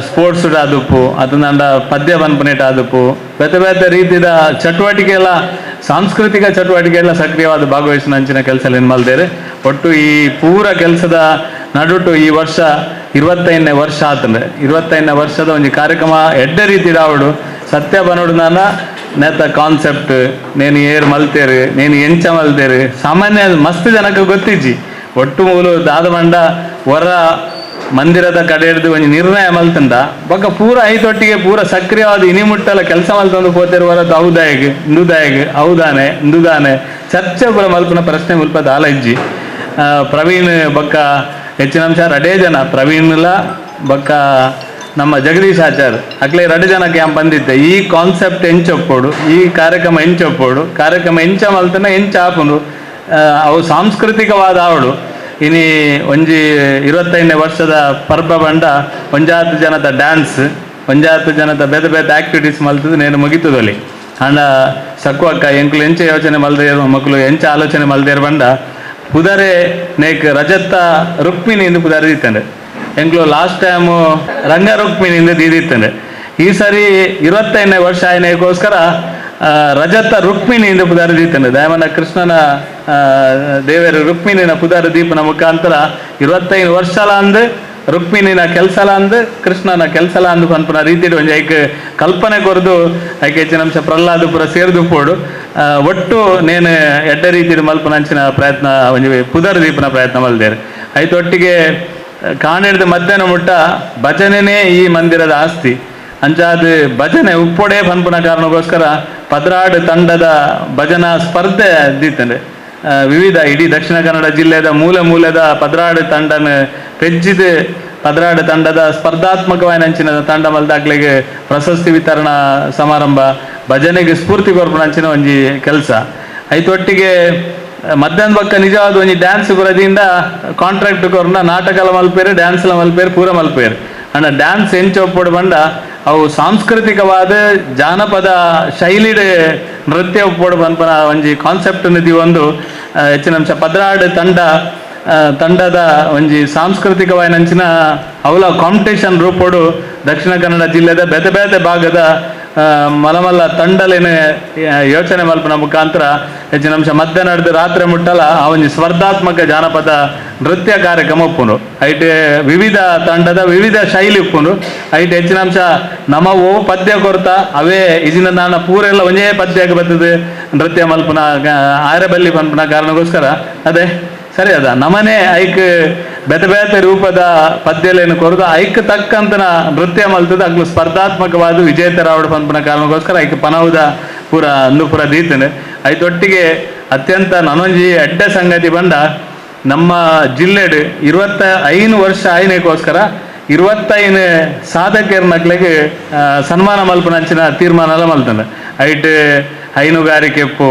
ಸ್ಪೋರ್ಟ್ಸ್ ಆದುಪ್ಪು ಅದನ್ನ ಪದ್ಯ ಬನ್ಪನೇಟ್ ಆದುಪ್ಪು ಬೇತೆ ಬೇತೆ ರೀತಿದ ಚಟುವಟಿಕೆ ಎಲ್ಲ ಸಾಂಸ್ಕೃತಿಕ ಚಟುವಟಿಕೆ ಎಲ್ಲ ಸಕ್ರಿಯವಾದ ಭಾಗವಹಿಸಿನಂಚಿನ ಕೆಲಸ ಏನು ಮಲ್ದೇರು ಒಟ್ಟು ಈ ಪೂರ ಕೆಲಸದ ನಡುಟು ಈ ವರ್ಷ 25ನೇ ವರ್ಷ ಆತಂದ್ರೆ 25ನೇ ವರ್ಷದ ಒಂದು ಕಾರ್ಯಕ್ರಮ ಎಡ್ಡ ರೀತಿದ ಅವಡು ಸತ್ಯ ಬನೋಡು ನಾನು ನೇತ ಕಾನ್ಸೆಪ್ಟ್ ನೇನು ಏರ್ ಮಲ್ತೇರು ನೇನು ಎಂಚ ಮಲ್ತೇರು ಸಾಮಾನ್ಯ ಮಸ್ತ್ ಜನಕ್ಕೆ ಗೊತ್ತಿಜ್ಜಿ ಒಟ್ಟು ಮೂಲು ದಾದ ಮಂಡ ಹೊರ ಮಂದಿರದ ಕಡೆ ಹಿಡಿದು ಒಂದು ನಿರ್ಣಯ ಮಲ್ತಂಡ ಬೊಕ್ಕ ಪೂರ ಐದೊಟ್ಟಿಗೆ ಪೂರ ಸಕ್ರಿಯವಾದ ಇನಿಮುಟ್ಟಲ ಕೆಲಸ ಮಲ್ತಂದು ಪೋತೇರು ಹೊರದು ಹೌದಾಯಗ್ ಇಂದುದಾಯಗ್ ಹೌದಾನೆ ಇಂದುದಾನೆ ಚರ್ಚೆ ಪೂರ ಮಲ್ಪನ ಪ್ರಶ್ನೆ ಮುಲ್ಪದ ಆಲಜ್ಜಿ ಪ್ರವೀಣ್ ಬೊಕ್ಕ ಹೆಚ್ಚಿನ ಅಂಶ ರಡೇ ಜನ ಪ್ರವೀಣ್ಲ ಬೊಕ್ಕ ನಮ್ಮ ಜಗದೀಶ್ ಆಚಾರ್ ಅಕ್ಲೆ 2 ಜನ ಕ್ಯಾಂಪ್ ಬಂದಿದ್ದೆ ಈ ಕಾನ್ಸೆಪ್ಟ್ ಎಂಚೊಪ್ಪೋಡು ಈ ಕಾರ್ಯಕ್ರಮ ಎಂಚೊಪ್ಪೋಡು ಕಾರ್ಯಕ್ರಮ ಎಂಚ ಮಲ್ತನ ಎಂಚ ಆಪುಂಡು ಅವು ಸಾಂಸ್ಕೃತಿಕವಾದ ಆವಡು ಇನಿ ಒಂಜಿ 25ನೇ ವರ್ಷದ ಪರ್ಬ ಬಂಡ 10 ಜನದ ಡ್ಯಾನ್ಸ್ 10 ಜನದ ಬೇತೆ ಬೇತೆ ಆಕ್ಟಿವಿಟೀಸ್ ಮಲ್ತದ್ದು ನೇನು ಮುಗಿತದಲ್ಲಿ ಅಂಡ ಸಕ್ವಕ್ಕ ಎಂಕ್ಲು ಎಂಚ ಯೋಚನೆ ಮಲ್ದೇರು ಮಕ್ಕಳು ಎಂಚ ಆಲೋಚನೆ ಮಲ್ದೇರು ಬಂಡ ಪುದರೆ ನೇಕ್ ರಜತ ರುಕ್ಮಿಣಿಯಿಂದ ಪುದರೆ ಇತ್ತಂಡೆ ಎಂಕ್ಲು ಲಾಸ್ಟ್ ಟೈಮು ರಂಗ ರುಕ್ಮಿಣಿಯಿಂದ ದೀದಿತ್ತಂಡೆ ಈ ಸರಿ 25ನೇ ವರ್ಷ ಆಯ್ನೆಗೋಸ್ಕರ ರಜತ ರುಕ್ಮಿಣಿಯಿಂದ ಪುದಾರ ದೀತಂಡೆ ದಯಮನ ಕೃಷ್ಣನ ದೇವರು ರುಕ್ಮಿಣಿನ ಪುದಾರ ದೀಪನ ಮುಖಾಂತರ 25 ವರ್ಷಲ ಅಂದು ರುಕ್ಮಿಣಿನ ಕೆಲಸಲ ಅಂದು ಕೃಷ್ಣನ ಕೆಲಸಲ ಅಂದು ಪನ್ಪನ ರೀತಿ ಒಂದು ಐಕ್ ಕಲ್ಪನೆ ಕೊರದು ಐಕೆ ಹೆಚ್ಚಿನ ಅಂಶ ಪ್ರಹ್ಲಾದ ಪುರ ಸೇರಿದು ಪೋಡು ಒಟ್ಟು ನೇನು ಎಡ್ಡ ರೀತಿಯ ಮಲ್ಪನಂಚಿನ ಪ್ರಯತ್ನ ಒಂದು ಪುದರ್ ದೀಪನ ಪ್ರಯತ್ನ ಮಲ್ದೇರು ಐತೊಟ್ಟಿಗೆ ಕಾಣಿಡ್ದು ಮಧ್ಯಾಹ್ನ ಮುಟ್ಟ ಭಜನೆನೇ ಈ ಮಂದಿರದ ಆಸ್ತಿ ಅಂಚಾದ ಭಜನೆ ಉಪ್ಪೊಡೆ ಪನ್ಪುನ ಕಾರಣಕ್ಕೋಸ್ಕರ ಪದ್ರಾಡ್ ತಂಡದ ಭಜನಾ ಸ್ಪರ್ಧೆ ದೀತಂಡೆ ವಿವಿಧ ಇಡೀ ದಕ್ಷಿಣ ಕನ್ನಡ ಜಿಲ್ಲೆದ ಮೂಲೆದ ಪದ್ರಾಡ್ ತಂಡನ ಪೆಜ್ಜಿದ ಪದ್ರಾಡ್ ತಂಡದ ಸ್ಪರ್ಧಾತ್ಮಕವಾದ ತಂಡ ಮಲ್ದಾಗ್ಲಿಗೆ ಪ್ರಶಸ್ತಿ ವಿತರಣಾ ಸಮಾರಂಭ ಭಜನೆಗೆ ಸ್ಫೂರ್ತಿ ಕೊರ್ಪುನಂಚಿನ ಒಂಜಿ ಕೆಲಸ ಐತೊಟ್ಟಿಗೆ ಮಧ್ಯಾಹ್ನ ಬಕ್ಕ ನಿಜವಾದ ಒಂಜಿ ಡ್ಯಾನ್ಸ್ ಬರದಿಂದ ಕಾಂಟ್ರಾಕ್ಟ್ ಕೊರ್ನ ನಾಟಕಲ ಮಲ್ಪೇರು ಡ್ಯಾನ್ಸ್ಲ ಮಲ್ಪೇರು ಪೂರ ಮಲ್ಪೇರು ಅಂಡ ಡ್ಯಾನ್ಸ್ ಎಂಚೊಪ್ಪಡು ಬಂಡ ಅವು ಸಾಂಸ್ಕೃತಿಕವಾದ ಜಾನಪದ ಶೈಲಿಡ್ ನೃತ್ಯ ಉಪ್ಪೋಡು ಪನ್ಪನ ಒಂಜಿ ಕಾನ್ಸೆಪ್ಟ್ ನಿಧಿ ಒಂದು ಹೆಚ್ಚಿನ ಅಂಶ ಪದ್ರಾಡ್ ತಂಡದ ಒಂಜಿ ಸಾಂಸ್ಕೃತಿಕವಾಯಿನಂಚಿನ ಅವಲ ಕಾಂಪಿಟೇಷನ್ ರೂಪೋಡು ದಕ್ಷಿಣ ಕನ್ನಡ ಜಿಲ್ಲೆದ ಬೇತೆ ಬೇತೆ ಭಾಗದ ಮಲಮಲ್ಲ ತಂಡಲೇನೆ ಯೋಚನೆ ಮಲ್ಪನ ಮುಖಾಂತರ ಹೆಚ್ಚಿನ ಅಂಶ ಮಧ್ಯಾಹ್ನ ನಡೆದು ರಾತ್ರಿ ಮುಟ್ಟಲ ಅವನಿ ಸ್ಪರ್ಧಾತ್ಮಕ ಜಾನಪದ ನೃತ್ಯ ಕಾರ್ಯಕ್ರಮ ಉಪ್ಪುಂಡು ಐಟ್ ವಿವಿಧ ತಂಡದ ವಿವಿಧ ಶೈಲಿ ಉಪ್ಪುಂಡು ಐಟ್ ಹೆಚ್ಚಿನ ಅಂಶ ನಮವು ಪದ್ಯ ಕೊರತ ಅವೇ ಇಜಿನ ನಾನ ಪೂರೆಲ್ಲ ಒಂದೇ ಪದ್ಯಕ್ಕೆ ಬರ್ತದೆ ನೃತ್ಯ ಮಲ್ಪನ ಆರಬಲ್ಲಿ ಪನ್ಪನ ಕಾರಣಕ್ಕೋಸ್ಕರ ಅದೇ ಸರಿ ಅದ ನಮನೆ ಐಕ್ ಬೇತೆ ಬೇತೆ ರೂಪದ ಪದ್ಯಲೇನು ಕೊರದು ಐಕ್ ತಕ್ಕಂತನ ನೃತ್ಯ ಮಲ್ತದ ಅಗ್ಲು ಸ್ಪರ್ಧಾತ್ಮಕವಾದ ವಿಜೇತರಾವಡು ಪಂಪನ ಕಾರಣಕ್ಕೋಸ್ಕರ ಐಕ್ ಪನವುದ ಪೂರ ಅಂದು ಪೂರ ದೀತನೆ ಐತೊಟ್ಟಿಗೆ ಅತ್ಯಂತ ನನೊಂಜಿ ಎಡ್ಡ ಸಂಗತಿ ಬಂದ ನಮ್ಮ ಜಿಲ್ಲೆಡ್ 25 ವರ್ಷ ಆಯ್ನೆಗೋಸ್ಕರ 25 ಸಾಧಕರ ನಕ್ಲೆಗೆ ಸನ್ಮಾನ ಮಲ್ಪನಂಚಿನ ತೀರ್ಮಾನ ಎಲ್ಲ ಮಲ್ತಾನೆ ಐಟ್ ಹೈನುಗಾರಿಕೆ ಉಪ್ಪು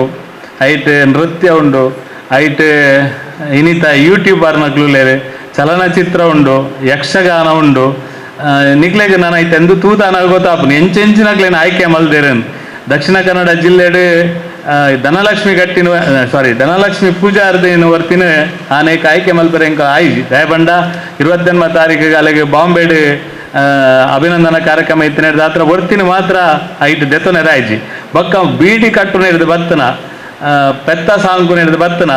ಐಟ್ ನೃತ್ಯ ಉಂಡು ಐಟ್ ಇನ್ನಿತ ಯೂಟ್ಯೂಬರ್ ನಕ್ಲುಲೇರು ಚಲನಚಿತ್ರ ಉಂಡು ಯಕ್ಷಗಾನ ಉಂಡು ನಿಕ್ಲೆಗೆ ನಾನು ಐತೆ ಎಂದು ತೂತಾನ ಗೊತ್ತಾಪನು ಎಂಚೆಂಚಿನಕ್ಲೇನು ಆಯ್ಕೆ ಮಲ್ದೇರೇನು ದಕ್ಷಿಣ ಕನ್ನಡ ಜಿಲ್ಲೆಡ್ ಧನಲಕ್ಷ್ಮಿ ಧನಲಕ್ಷ್ಮಿ ಪೂಜಾರ್ದೇನು ವರ್ತಿನ ಆನೇಕ ಆಯ್ಕೆ ಮಲ್ಪರೆ ಇಂಕ ಆಯ್ಜಿ ದಯಬಂಡ 28ನೇ ತಾರೀಕಿಗೆ ಅಲ್ಲಿಗೆ ಬಾಂಬೆಡ್ ಅಭಿನಂದನಾ ಕಾರ್ಯಕ್ರಮ ಇತ್ತಿನ ದಾತ್ರ ವರ್ತಿನ ಮಾತ್ರ ಐಟ್ ದೆತ್ತೊನೆ ರಾಯ್ಜಿ ಬೊಕ್ಕ ಬೀಡಿ ಕಟ್ಟುನ ಹಿಡಿದು ಬತ್ತನ ಪೆತ್ತ ಸಾಂಕು ಹಿಡಿದು ಬತ್ತನ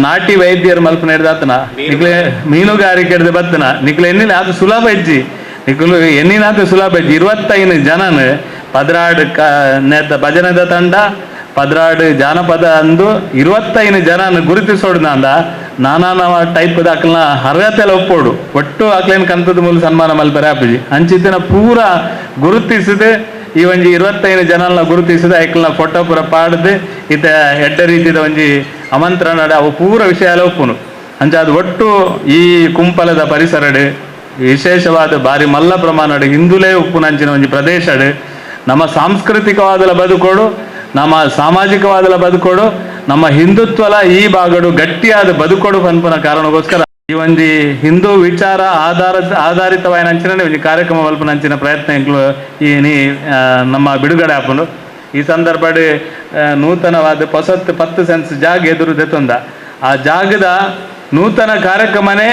ನಾಟಿ ವೈದ್ಯರು ಮಲ್ಪನ ಹಿಡ್ದಾತನ ನಿಕ್ಲೆ ಮೀನುಗಾರಿಕೆ ಹಿಡಿದು ಬತ್ತನ ನಿಕ್ಲೆ ಎಣ್ಣಿಲ್ಲ ಅದು ಸುಲಭ ಇಜ್ಜಿ ನಿಕ್ಲು ಎಣ್ಣಿನಾತು ಸುಲಭ ಇಜ್ಜಿ 25 ಜನನ ಪದ್ರಾಡ್ ನೇತ ಭಜನದ ತಂಡ ಪದ್ರಾಡ್ ಜಾನಪದ ಅಂದು 25 ಜನನ ಗುರುತಿಸೋಡ್ನಂದ ನಾನಾ ಟೈಪ್ ಅಕ್ಲನ ಅರ್ಹತೆಲ್ಲ ಒಪ್ಪೋಡು ಒಟ್ಟು ಅಕ್ಲೇನ್ ಕಂತದ ಮೂಲ ಸನ್ಮಾನ ಮಲ್ಪರೆ ಆಪಿಜಿ ಅಂಚಿತ್ತಿನ ಪೂರ ಗುರುತಿಸಿದೆ ಈ ಒಂಜಿ 25 ಜನನ ಗುರುತಿಸಿದ ಐಕ್ಲನ ಫೋಟೋ ಪೂರ ಪಾಡ್ದು ಈತ ಎಡ್ಡ ರೀತಿಯ ಒಂಜಿ ಆಮಂತ್ರಣ ಅವು ಪೂರ ವಿಷಯ ಎಲ್ಲ ಒಪ್ಪುನು ಅಂಚ ಅದು ಒಟ್ಟು ಈ ಕುಂಪಲದ ಪರಿಸರಡ್ ವಿಶೇಷವಾದ ಬಾರಿ ಮಲ್ಲ ಪ್ರಮಾಣಡ್ ಹಿಂದುಲೇ ಉಪ್ಪುನಂಚಿನ ಒಂಜಿ ಪ್ರದೇಶಡ್ ನಮ್ಮ ಸಾಂಸ್ಕೃತಿಕವಾದಲ ಬದುಕೋಡು ನಮ್ಮ ಸಾಮಾಜಿಕವಾದಲ ಬದುಕೋಡು ನಮ್ಮ ಹಿಂದುತ್ವಲ ಈ ಭಾಗಡು ಗಟ್ಟಿಯಾದ ಬದುಕೋಡು ಪನ್ಪನ ಕಾರಣಕ್ಕೋಸ್ಕರ ಈ ಒಂಜಿ ಹಿಂದೂ ವಿಚಾರ ಆಧಾರಿತವಾಯಿನಂಚಿನ ಒಂಜಿ ಕಾರ್ಯಕ್ರಮ ಮಲ್ಪನಂಚಿನ ಪ್ರಯತ್ನ ಇಂಕ್ಲು ಈ ನಮ್ಮ ಬಿಡುಗಡೆ ಹಾಕೊಂಡು ಈ ಸಂದರ್ಭಡ್ ನೂತನವಾದ ಹೊಸತ್ತು 10 ಸೆನ್ಸ್ ಜಾಗ ಎದುರು ದೆತ್ತೊಂದ ಆ ಜಾಗದ ನೂತನ ಕಾರ್ಯಕ್ರಮನೇ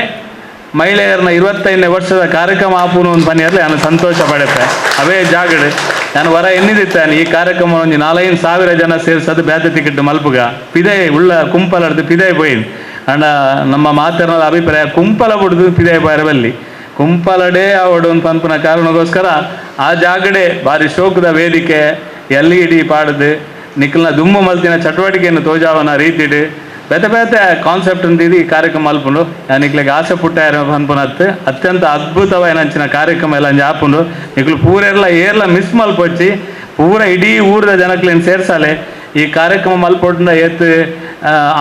ಮಹಿಳೆಯರನ್ನ 25ನೇ ವರ್ಷದ ಕಾರ್ಯಕ್ರಮ ಆಪುನು ಒಂದು ಪನಿಯಲ್ಲಿ ನಾನು ಸಂತೋಷ ಪಡುತ್ತೆ ಅವೇ ಜಾಗಡ್ ನಾನು ಹೊರ ಎನ್ನಿದಿತ್ತೇನೆ ಈ ಕಾರ್ಯಕ್ರಮ ಒಂದು 4,000 ಜನ ಸೇರಿಸೋದು ಬ್ಯಾತ ಟಿಕೆಟ್ ಮಲ್ಪುಗ ಪಿದೆ ಉಳ್ಳ ಕುಂಪಲಡ್ದು ಪಿದೆ ಪೋಯಿನ್ ಅಂಡ ನಮ್ಮ ಮಾತಿನ ಅಭಿಪ್ರಾಯ ಕುಂಪಲ ಬಿಡ್ದು ಪಿದೆ ಬರಬಲ್ಲಿ ಕುಂಪಲಡೇ ಅವಡು ಒಂದು ಪಂಪನ ಕಾರಣಕ್ಕೋಸ್ಕರ ಆ ಜಾಗಡೆ ಭಾರಿ ಶೋಕದ ವೇದಿಕೆ LED ಪಾಡ್ದು ನಿಕ್ಲನ ದುಮ್ಮು ಮಲ್ತಿನ ಚಟುವಟಿಕೆಯನ್ನು ತೋಜಾವನ ರೀತಿಡ್ ಬೇತೆ ಬೇತೆ ಕಾನ್ಸೆಪ್ಟ್ ಅಂತಿದ್ದು ಈ ಕಾರ್ಯಕ್ರಮ ಮಲ್ಪುಂಡು ನಿಕ್ಲಿಗೆ ಆಸೆ ಪುಟ್ಟ ಪನ್ಪುನತ್ತು ಅತ್ಯಂತ ಅದ್ಭುತವಾಯಿನಂಚಿನ ಕಾರ್ಯಕ್ರಮ ಎಲ್ಲ ಆಪುಂಡು ನಿಕ್ಲು ಪೂರೆಲ್ಲ ಏರ್ಲ ಮಿಸ್ ಮಲ್ಪೊಚ್ಚಿ ಪೂರ ಇಡೀ ಊರದ ಜನಕ್ಲೇನು ಸೇರ್ಸಲೆ ಈ ಕಾರ್ಯಕ್ರಮ ಮಲ್ಪೊಟ್ಟಿಂದ ಎತ್ತು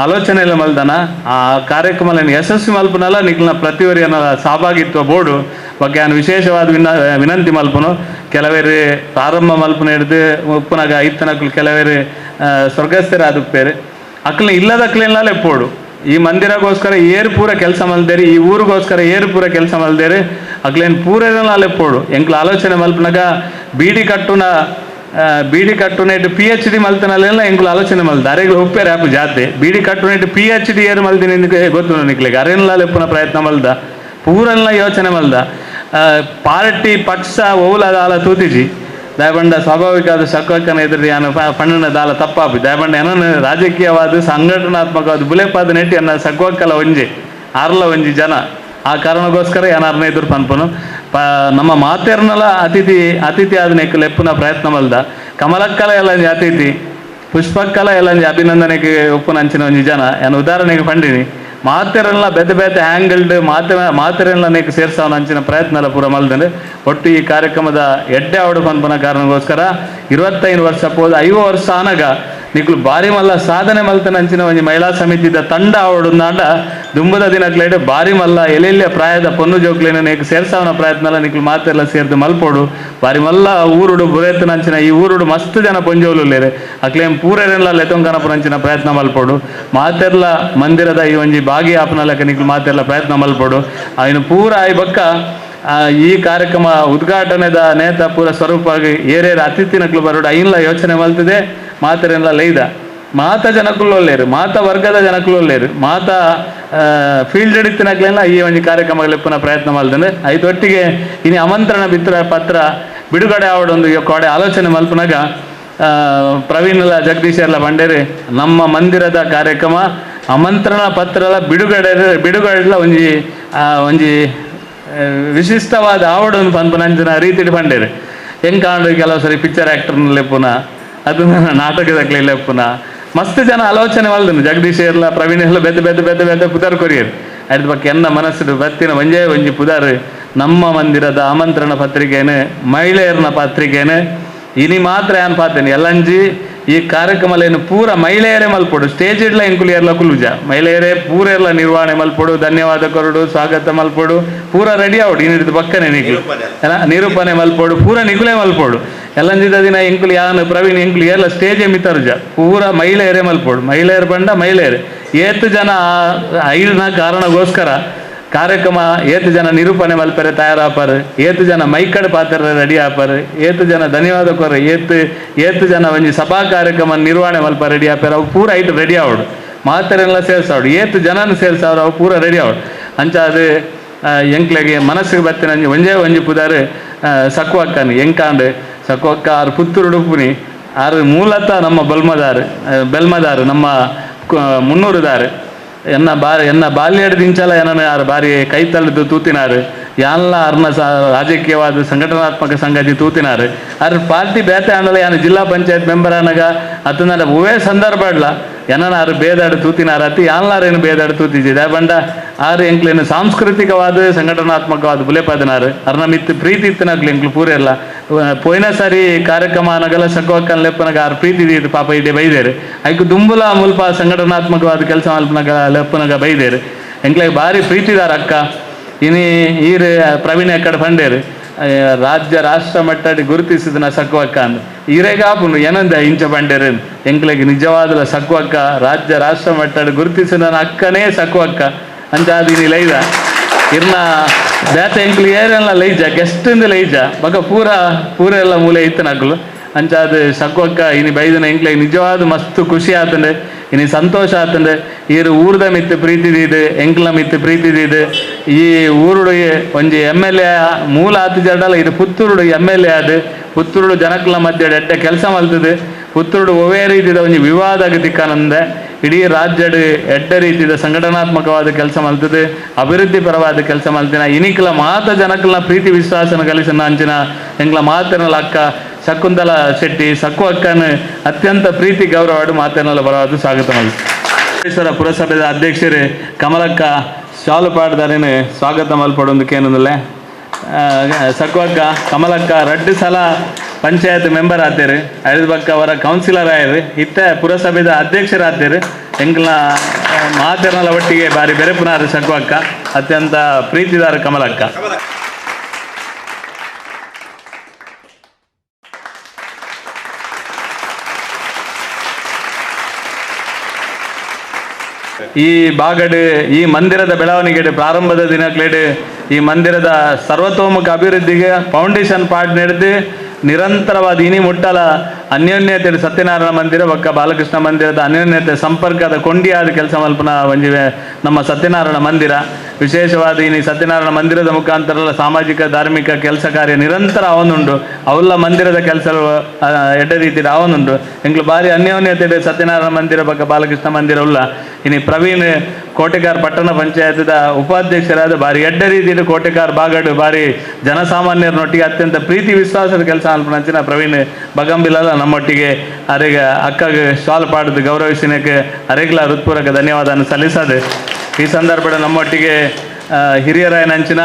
ಆಲೋಚನೆ ಎಲ್ಲ ಮಲ್ದನ ಆ ಕಾರ್ಯಕ್ರಮ ಯಶಸ್ವಿ ಮಲ್ಪನಲ್ಲ ನಿಕ್ಲನ ಪ್ರತಿವರಿಯನ್ನ ಸಹಭಾಗಿತ್ವ ಬೋರ್ಡು ಬಗ್ಗೆ ನಾನು ವಿಶೇಷವಾದ ವಿನಂತಿ ಮಲ್ಪನು ಕೆಲವೇರು ಪ್ರಾರಂಭ ಮಲ್ಪನ ಹಿಡಿದು ಉಪ್ಪುನಾಗ ಇತ್ತನಕ್ಲು ಕೆಲವೇರು ಸ್ವರ್ಗಸ್ಥರಾದುಪ್ಪೇರು ಅಕ್ಲ ಇಲ್ಲದಕ್ಲೆಲ್ಲ ಎಪ್ಪೋಡು ಈ ಮಂದಿರಗೋಸ್ಕರ ಏರು ಪೂರ ಕೆಲಸ ಮಲ್ದೇರಿ ಈ ಊರಿಗೋಸ್ಕರ ಏರು ಪೂರ ಕೆಲಸ ಮಲ್ದೇರಿ ಅಕ್ಲೇನು ಪೂರೆಲ್ಲ ಎಪ್ಪೋಡು ಎಂಕ್ಲ ಆಲೋಚನೆ ಮಲ್ಪನಾಗ ಬೀಡಿ ಕಟ್ಟುನ ಇಟ್ಟು PhD ಮಲ್ತನಲ್ಲೆಲ್ಲ ಎಂಕ್ಲು ಆಲೋಚನೆ ಮಲ್ದ ಅರೆಗೆ ಉಪ್ಪೇರು ಆಪು ಜಾತೆ ಬೀಡಿ ಕಟ್ಟುನ ಇಟ್ಟು PhD ಏರು ಮಲ್ದಿನ ಗೊತ್ತು ನಿಕ್ಲಿಗೆ ಅರೆಲ್ಲ ಎಪ್ಪನ ಪ್ರಯತ್ನ ಮಲ್ದ ಪೂರೆಲ್ಲ ಯೋಚನೆ ಮಲ್ದ ಪಾರ್ಟಿ ಪಕ್ಷ ಓಲದ ಆಲ ತೂತಿಜಿ ದಯಬಂಡ ಸ್ವಾಭಾವಿಕವಾದ ಶಕ್ವಕ್ಕನ ಎದುರು ಯಾನು ಪಣ್ಣನ ದಾಲ ತಪ್ಪಾಪಿ ದಯಬಂಡ ಏನನ್ನು ರಾಜಕೀಯವಾದ ಸಂಘಟನಾತ್ಮಕವಾದ ಬುಲೆಪಾದ ನೆಟ್ಟಿ ಅನ್ನ ಸಕ್ವಕ್ಕಲ ಒಂಜಿ ಆರ್ಲ ಒಂಜಿ ಜನ ಆ ಕಾರಣಕ್ಕೋಸ್ಕರ ಏನಾರನ್ನ ಎದುರು ಪನ್ಪನು ನಮ್ಮ ಮಾತೇರ್ನಲ್ಲ ಅತಿಥಿ ಆದ ನೆಕ್ಕಲು ಎಪ್ಪುನ ಪ್ರಯತ್ನ ಮಲ್ದ ಕಮಲಕ್ಕಲ ಎಲ್ಲ ಅತಿಥಿ ಪುಷ್ಪಕ್ಕಲ ಎಲ್ಲ ಅಭಿನಂದನೆಗೆ ಒಪ್ಪುನಂಚಿನ ಒಂಜಿ ಜನ ಏನು ಉದಾಹರಣೆಗೆ ಪಂಡಿನಿ ಮಾತೆರೆಲ್ಲ ಬೇತೆ ಬೇತೆ ಹ್ಯಾಂಗಲ್ಡ್ ಮಾತೆರೆಲ್ಲ ನೆಕ್ ಸೇರ್ಸವನ ಅಂಚಿನ ಪ್ರಯತ್ನ ಎಲ್ಲ ಪೂರ ಮಲ್ದಂಡು ಒಟ್ಟು ಈ ಕಾರ್ಯಕ್ರಮದ ಎಡ್ಡೆ ಅವಡು ಪನ್ಪನ ಕಾರಣಕ್ಕೋಸ್ಕರ 25 ವರ್ಷ ಪೋದ 5 ವರ್ಷ ಆನಗ ನಿಕ್ಲು ಬಾರಿ ಮಲ್ಲ ಸಾಧನೆ ಮಲ್ತನ ಅಂಚಿನ ಒಂಜಿ ಮಹಿಳಾ ಸಮಿತಿದ ತಂಡ ಅವಡು ನಾಡ ದುಂಬದ ದಿನಕ್ಲೇಡೆ ಬಾರಿ ಮಲ್ಲ ಎಲ್ಲೆಲ್ಲ ಪ್ರಾಯದ ಪೊನ್ನು ಜೋಕ್ಲೇನ ನೆಕ್ ಸೇರ್ಸವನ ಪ್ರಯತ್ನ ಎಲ್ಲ ನಿಕ್ಲು ಮಾತೆಲ್ಲ ಸೇರ್ದು ಮಲ್ಪೋಡು ಬಾರಿ ಮಲ್ಲ ಊರುಡು ಬುರೇತನ ಅಂಚಿನ ಈ ಊರುಡು ಮಸ್ತ್ ಜನ ಪೊಂಜೋಲುಲ್ಲೇರೆ ಅಕ್ಲೇನ್ ಪೂರೆಲ್ಲ ಲೆತೊಂಕನಪುರ ಅಂಚಿನ ಪ್ರಯತ್ನ ಮಲ್ಪೋಡು ಮಾತೆರ್ಲ ಮಂದಿರದ ಈ ಒಂಜಿ ಬಾಗಿ ಆಪನಲಕ ನಿಕ್ಲು ಮಾತೆಲ್ಲ ಪ್ರಯತ್ನ ಮಲ್ಪೋಡು ಅವನು ಪೂರ ಆಯ್ ಬಕ್ಕ ಈ ಕಾರ್ಯಕ್ರಮ ಉದ್ಘಾಟನೆದ ನೇತ ಪೂರ ಸ್ವರೂಪವಾಗಿ ಏರೇರು ಅತಿಥಿ ನಕ್ಲು ಬರೋಡು ಐನ್ಲ ಯೋಚನೆ ಮಲ್ತಿದೆ ಮಾತೆರೆಲ್ಲ ಲೈದ ಮಾತ ಜನಕ್ಕೂ ಒಳ್ಳೆಯರು ಮಾತ ವರ್ಗದ ಜನಕ್ಕೂ ಒಳ್ಳೆಯರು ಮಾತ ಫೀಲ್ಡ್ ಎಡಿತ್ತಿನಕ್ಲೆಲ್ಲ ಈ ಒಂದು ಕಾರ್ಯಕ್ರಮಗಳ ಪುನಃ ಪ್ರಯತ್ನ ಮಾಡ್ದಂದ್ರೆ ಐದೊಟ್ಟಿಗೆ ಇನ್ನು ಆಮಂತ್ರಣ ಪತ್ರ ಬಿಡುಗಡೆ ಆವಡೊಂದು ಕೊಡೆ ಆಲೋಚನೆ ಮಲ್ಪನಾಗ ಪ್ರವೀಣ್ ಜಗದೀಶರ್ಲ ಬಂಡೇರಿ ನಮ್ಮ ಮಂದಿರದ ಕಾರ್ಯಕ್ರಮ ಆಮಂತ್ರಣ ಪತ್ರಲ ಬಿಡುಗಡೆಲ ಒಂಜಿ ವಿಶಿಷ್ಟವಾದ ಆವಡನ್ನು ಪನ್ಪನಂಚಿನ ರೀತಿ ಬಂಡೇರಿ ಹೆಂಗೆ ಕೆಲವು ಸರಿ ಪಿಕ್ಚರ್ ಆ್ಯಕ್ಟರ್ನಲ್ಲೇ ಪುನಃ ಅದು ನಾಟಕದಾಗಲೇ ಲೆಪ್ಪುನ ಮಸ್ತ್ ಜನ ಆಲೋಚನೆ ಮಾಡ್ದನು ಜಗದೀಶ್ ಎಲ್ಲ ಪ್ರವೀಣ್ ಎಲ್ಲ ಬೆದ್ದ ಪುದಾರ್ ಕೊರಿಯರು ಅದ್ರ ಬಗ್ಗೆ ಎನ್ನ ಮನಸ್ಸು ಬತ್ತಿನ ಒಂಜಿ ಪುದಾರ್ ನಮ್ಮ ಮಂದಿರದ ಆಮಂತ್ರಣ ಪತ್ರಿಕೆನು ಮಹಿಳೆಯರನ್ನ ಪತ್ರಿಕೆನು ಇನಿ ಮಾತ್ರ ಏನ್ ಪಾತೇನೆ ಎಲ್ಲಂಜಿ ಈ ಕಾರ್ಯಕ್ರಮ ಪೂರ ಮಹಿಳೆಯರೇ ಮಲ್ಪೊಡು ಸ್ಟೇಜ್ ಇಡ್ಲ ಎಂಕುಲಿಯರ್ಲ ಕುಲುಜ ಮಹಿಳೆಯರೇ ಪೂರ ಎಲ್ಲ ನಿರ್ವಹಣೆ ಮಲ್ಪೊಡು ಧನ್ಯವಾದ ಕೊರಡು ಸ್ವಾಗತ ಮಲ್ಪೊಡು ಪೂರ ರೆಡಿ ಆವಡು ಇನ್ನಿಡ್ದು ಪಕ್ಕನೆ ನಿಖಿಲ್ ನಿರೂಪಣೆ ಮಲ್ಪೊಡು ಪೂರ ನಿಖುಲೇ ಮಲ್ಪೊಡು ಎಲ್ಲಂಜಿದ ದಿನ ಎಂಕುಲು ಯಾನು ಪ್ರವೀಣ್ ಎಂಕುಲು ಎಲ್ಲ ಸ್ಟೇಜೇ ಮಿತರುಜ ಪೂರ ಮಹಿಳೆಯರೇ ಮಲ್ಪೊಡು ಮಹಿಳೆಯರು ಬಂಡ ಮಹಿಳೆಯರೇ ಏತು ಜನ ಐದನ ಕಾರಣಗೋಸ್ಕರ ಕಾರ್ಯಕ್ರಮ ಏತು ಜನ ನಿರೂಪಣೆ ಮಲ್ಪರೆ ತಯಾರಾಪರು ಏತು ಜನ ಮೈಕಡ್ ಪಾತ್ರ ರೆಡಿ ಆಪರು ಏತು ಜನ ಧನ್ಯವಾದ ಕೊರ ಏತು ಜನ ಒಂಜಿ ಸಭಾ ಕಾರ್ಯಕ್ರಮ ನಿರ್ವಹಣೆ ಮಲ್ಪ ರೆಡಿ ಆಪಾರ ಅವು ಪೂರ ಐಟು ರೆಡಿ ಆವಡು ಮಾತರೆಲ್ಲ ಸೇರ್ಸಾವಡು ಏತು ಜನನ ಸೇರ್ಸಾವ್ರು ಅವು ಪೂರ ರೆಡಿ ಆವಡು ಅಂಚ ಅದು ಎಂಕ್ಲೆಗೆ ಮನಸ್ಸಿಗೆ ಬತ್ತಿನ ಒಂಜಿ ಪುದಾರು ಸಕ್ವಕ್ಕನು ಎಂಕಾಂಡು ಸಕ್ವಕ್ಕ ಆರು ಪುತ್ತೂರು ಉಡುಪುನಿ ಆರು ಮೂಲತಃ ನಮ್ಮ ಬೆಲ್ಮದಾರು ನಮ್ಮ ಮುನ್ನೂರುದಾರು ಎನ್ನ ಬಾಲ್ಯಡ್ ದಿಂಚಲ ಏನನ್ನ ಯಾರು ಬಾರಿ ಕೈ ತಳ್ಳಿದ್ದು ತೂತಿನಾರು ಎಲ್ಲ ಅರ್ನ ರಾಜಕೀಯವಾದ ಸಂಘಟನಾತ್ಮಕ ಸಂಗತಿ ತೂತಿನಾರು ಅದ್ರ ಪಾರ್ಟಿ ಬೇತೆ ಆಂಡಲ ಯಾನು ಜಿಲ್ಲಾ ಪಂಚಾಯತ್ ಮೆಂಬರ್ ಅನ್ನಗ ಅತನ ಒವೇ ಸಂದರ್ಭ ಇಡ್ಲ ಏನನ ಆರು ಬೇದಾಡು ತೂತಿನಾರ ಅತಿ ಯಾನ್ಲಾರೇನು ಬೇದಾಡು ತೂತಿದ್ದೆ ಬಂಡ ಆರು ಎಂಕ್ಲೇನು ಸಾಂಸ್ಕೃತಿಕವಾದ ಸಂಘಟನಾತ್ಮಕವಾದ ಬುಲೆಪದನಾರು ಅರ್ನ ಮಿತ್ತು ಪ್ರೀತಿ ಇತ್ತನಾಗ್ಲಿ ಎಂಕ್ಲು ಪೂರೆಲ್ಲ ಪೋಯ್ನ ಸಾರಿ ಕಾರ್ಯಕ್ರಮ ಅನ್ನಗಲ್ಲ ಸಕ್ವಕ್ಕನ್ ಲೆಪ್ಪನಾಗ ಆರು ಪ್ರೀತಿ ಇದು ಪಾಪ ಇಡೆ ಬೈದೇರು ಐಕು ದುಂಬುಲ ಮುಲ್ಪ ಸಂಘಟನಾತ್ಮಕವಾದ ಕೆಲಸ ಮಲ್ಪನಾಗ ಲೆಪ್ಪನಾಗ ಬೈದೇರು ಎಂಕ್ಲೆಗೆ ಭಾರಿ ಪ್ರೀತಿದಾರ ಅಕ್ಕ ಇನಿ ಈರು ಪ್ರವೀಣ್ ಎಕ್ಕಡ ಪಂಡೇರು ರಾಜ್ಯ ರಾಷ್ಟ್ರ ಮಟ್ಟಡಿ ಗುರುತಿಸಿದನ ಸಕ್ವಕ್ಕ ಅಂದ್ ಈರೇಗಾಪುನು ಏನಂದ ಇಂಚ ಪಂಡೇರು ಎಂಕ್ಲೆಗೆ ನಿಜವಾದ ಸಕ್ವಕ್ಕ ರಾಜ್ಯ ರಾಷ್ಟ್ರ ಮಟ್ಟಡಿ ಗುರುತಿಸಿದ ಅಕ್ಕನೇ ಸಕ್ವಕ್ಕ ಅಂಚಾದಿನಿ ಲೈದ ಇರ್ನ ಬೇತ ಎಂಕ್ಲು ಏರೆಲ್ಲ ಲೈಜ ಗೆಸ್ಟಿಂದ ಲೈಜ ಬಗ ಪೂರ ಎಲ್ಲ ಮೂಲೆ ಇತ್ತು ನಕ್ಲು ಅಂಚಾದ ಸಕ್ವಕ್ಕ ಇನಿ ಬೈದನ ಎಂಕ್ಲೆಗೆ ನಿಜವಾದ ಮಸ್ತ್ ಖುಷಿ ಆತಂಡೆ ಇನಿ ಸಂತೋಷ ಆತಂಡೆ ಈರು ಊರ್ದ ಮಿತ್ತು ಪ್ರೀತಿದಿದು ಎಂಕ್ಲ ಮಿತ್ತು ಪ್ರೀತಿದಿದು ಈ ಊರುಡು ಒಂಜಿ MLA ಮೂಲ ಆತು ಜಡಲ್ಲ ಇದು ಪುತ್ತೂರುಡು MLA ಅದು ಪುತ್ತೂರುಡು ಜನಕ್ಲ ಮಧ್ಯೆ ಎಡ್ಡೆ ಕೆಲಸ ಮಲ್ತದೆ ಪುತ್ತೂರುಡು ಒವೇ ರೀತಿದ ಒಂಜಿ ವಿವಾದ ದಿಕ್ಕಾನಂದೆ ಇಡೀ ರಾಜ್ಯಡ್ ಎಡ್ಡ ರೀತಿಯ ಸಂಘಟನಾತ್ಮಕವಾದ ಕೆಲಸ ಮಲ್ತದೆ ಅಭಿವೃದ್ಧಿ ಪರವಾದ ಕೆಲಸ ಮಲ್ತಿನ ಇನಿಕ್ಲ ಮಾತ ಜನಕ್ಲ ಪ್ರೀತಿ ವಿಶ್ವಾಸನ ಕಲಿಸಿನ ಅಂಚಿನ ಎಂಕ್ಲ ಮಾತನಲ್ಲ ಅಕ್ಕ ಶಕುಂತಲ ಶೆಟ್ಟಿ ಸಕ್ಕು ಅಕ್ಕನ ಅತ್ಯಂತ ಪ್ರೀತಿ ಗೌರವಾಡು ಮಾತನಲ್ಲ ಬರವಾದ ಸ್ವಾಗತ ಮಲ್ಪೇಶ್ವರ ಪುರಸಭೆದ ಅಧ್ಯಕ್ಷರೇ ಕಮಲಕ್ಕ ಶಾಲು ಪಾಡ್ದಾರೇನು ಸ್ವಾಗತ ಮಲ್ಪಡೊಂದಕ್ಕೇನಂದಲ್ಲೇ ಸಕ್ವಕ್ಕ ಕಮಲಕ್ಕ 2 ಸಲ ಪಂಚಾಯತ್ ಮೆಂಬರ್ ಆತೇರು ಐದು ಪಕ್ಕ ಅವರ ಕೌನ್ಸಿಲರ್ ಆಯ್ರು ಇತ್ತ ಪುರಸಭೆದ ಅಧ್ಯಕ್ಷರಾತೇರು ಎಂಕ್ಲ ಮಾತೇರ್ನಲ ಒಟ್ಟಿಗೆ ಬಾರಿ ಬೆರೆಪುನಾರು ಸಕ್ವಕ್ಕ ಅತ್ಯಂತ ಪ್ರೀತಿದಾರ ಕಮಲಕ್ಕ ಈ ಬಾಗಡ್ ಈ ಮಂದಿರದ ಬೆಳವಣಿಗೆ ಪ್ರಾರಂಭದ ದಿನಕ್ಲೇಡು ಈ ಮಂದಿರದ ಸರ್ವತೋಮುಖ ಅಭಿವೃದ್ಧಿಗೆ ಫೌಂಡೇಶನ್ ಪಾರ್ಟ್ ನಡೆದು ನಿರಂತರವಾದ ಇನಿ ಮುಟ್ಟಲ ಅನ್ಯೋನ್ಯತೆ ಸತ್ಯನಾರಾಯಣ ಮಂದಿರ ಬೊಕ್ಕ ಬಾಲಕೃಷ್ಣ ಮಂದಿರದ ಅನ್ಯೋನ್ಯತೆ ಸಂಪರ್ಕದ ಕೊಂಡಿಯಾದ ಕೆಲಸ ಮಲ್ಪನ ಒಂಜಿವೆ ನಮ್ಮ ಸತ್ಯನಾರಾಯಣ ಮಂದಿರ ವಿಶೇಷವಾದ ಇನಿ ಸತ್ಯನಾರಾಯಣ ಮಂದಿರದ ಮುಖಾಂತರ ಸಾಮಾಜಿಕ ಧಾರ್ಮಿಕ ಕೆಲಸ ಕಾರ್ಯ ನಿರಂತರ ಅವನುಂಡು ಅವಲ್ಲ ಮಂದಿರದ ಕೆಲಸ ಎಡ್ಡ ರೀತಿಯ ಅವನುಂಡು ಎಂಗ್ಲು ಬಾರಿ ಅನ್ಯೋನ್ಯತೆ ಸತ್ಯನಾರಾಯಣ ಮಂದಿರ ಬೊಕ್ಕ ಬಾಲಕೃಷ್ಣ ಮಂದಿರ ಉಲ್ಲ ಇನಿ ಪ್ರವೀಣ್ ಕೋಟೆಗಾರ್ ಪಟ್ಟಣ ಪಂಚಾಯತ್ದ ಉಪಾಧ್ಯಕ್ಷರಾದ ಬಾರಿ ಎಡ್ಡ ರೀತಿಯ ಕೋಟೆಗಾರ್ ಬಾಗಡು ಬಾರಿ ಜನಸಾಮಾನ್ಯರನ್ನೊಟ್ಟಿಗೆ ಅತ್ಯಂತ ಪ್ರೀತಿ ವಿಶ್ವಾಸದ ಕೆಲಸ ಅಲ್ಪನಂಚಿನ ಪ್ರವೀಣ್ ಬಗಂಬಿಲಲ್ಲ ನಮ್ಮೊಟ್ಟಿಗೆ ಅರೆಗ ಅಕ್ಕಗೆ ಶಾಲ್ ಪಾಡದು ಗೌರವಿಸಿನಕ್ಕೆ ಅರೆಗ್ಲ ಹೃತ್ಪೂರ್ವಕ ಧನ್ಯವಾದ ಸಲ್ಲಿಸದೆ ಈ ಸಂದರ್ಭದ ನಮ್ಮೊಟ್ಟಿಗೆ ಹಿರಿಯರಾಯನಂಚಿನ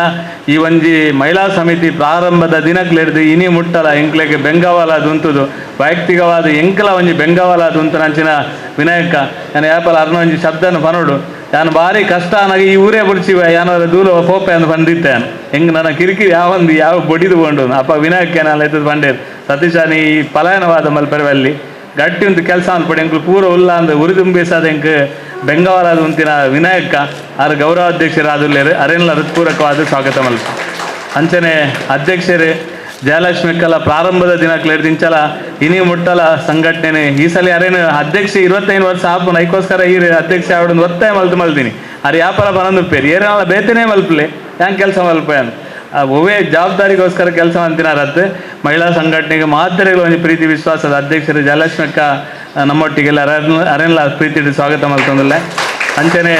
ಈ ಒಂಜಿ ಮಹಿಳಾ ಸಮಿತಿ ಪ್ರಾರಂಭದ ದಿನಕ್ಲೆಡ್ದು ಇನಿ ಮುಟ್ಟಲ ಎಂಕ್ಲೆಗೆ ಬೆಂಗಾವಲ ದುಂತುದು ವೈಯಕ್ತಿಕವಾದ ಎಂಕಲ ಒಂಜಿ ಬೆಂಗಾವಲ ದುಂತನಂಚಿನ ವಿನಾಯಕ ನಾನು ಯಾಪಲ ಅರ್ನ ಒಂಜಿ ಶಬ್ದನ ಪನೋಡು ನಾನು ಭಾರಿ ಕಷ್ಟ ನನಗೆ ಈ ಊರೇ ಬುಡ್ಸಿವ ಯಾನಾರ ದೂರ ಪೋಪೆ ಅಂತ ಬಂದಿತ್ತೆ ಹೆಂಗೆ ನನ್ನ ಕಿರಿಕಿರಿ ಯಾವ ಬೊಡಿದು ಕೊಂಡು ಅಪ್ಪ ವಿನಾಯಕ ಏನಾಲ ಎತ್ತದು ಬಂಡೇರು ಸತೀಶಾನಿ ಈ ಪಲಾಯನವಾದ ಮಲ್ಪೆರವಲ್ಲಿ ಗಟ್ಟಿ ಒಂದು ಕೆಲಸ ಅನ್ಪಡಿ ಎಂಕ್ಲು ಪೂರ ಉಲ್ಲ ಅಂದ ಉರಿದುಂಬಿಸಾದ ಎಂಕ್ ಬೆಂಗಾವಲಾದ ಉಂತಿನ ವಿನಾಯಕ ಆರು ಗೌರವಾಧ್ಯಕ್ಷರಾದುಲ್ಲೇರು ಅರೆಲ್ಲ ಹೃತ್ಪೂರ್ವಕವಾದ ಸ್ವಾಗತ ಮಲ್ಪ ಅಂಚನೆ ಅಧ್ಯಕ್ಷರೇ ಜಯಲಕ್ಷ್ಮಿಕ್ಕಲ್ಲ ಪ್ರಾರಂಭದ ದಿನಕ್ಲೆಡ್ದಿಂಚಲ ಇನಿ ಮುಟ್ಟಲ ಸಂಘಟನೆ ಈ ಸಲ ಅರೇನು ಅಧ್ಯಕ್ಷ 25 ವರ್ಷ ಆಪು ನೈಕೋಸ್ಕರ ಈ ಅಧ್ಯಕ್ಷ ಅವಡೊಂದು ಒತ್ತಾಯ ಮಲ್ತೀನಿ ಅರೆ ವ್ಯಾಪಾರ ಬರಂದುಪ್ಪೇರಿ ಏನಾಲ ಬೇತನೇ ಮಲ್ಪಲೆ ಹೆಂಗೆ ಕೆಲಸ ಮಲ್ಪೆ ಅಂತ ಒವೇ ಜವಾಬ್ದಾರಿಗೋಸ್ಕರ ಕೆಲಸ ಅಂತಿನಾರತ್ತೆ ಮಹಿಳಾ ಸಂಘಟನೆಗೆ ಮಾತ್ರ ಒಂದು ಪ್ರೀತಿ ವಿಶ್ವಾಸದ ಅಧ್ಯಕ್ಷರು ಜಯಲಕ್ಷ್ಮಕ್ಕ ನಮ್ಮೊಟ್ಟಿಗೆಲ್ಲ ಅರೆಲ್ಲ ಪ್ರೀತಿ ಸ್ವಾಗತ ಮಾಡ್ತಂದಿಲ್ಲ. ಅಂಚನೆ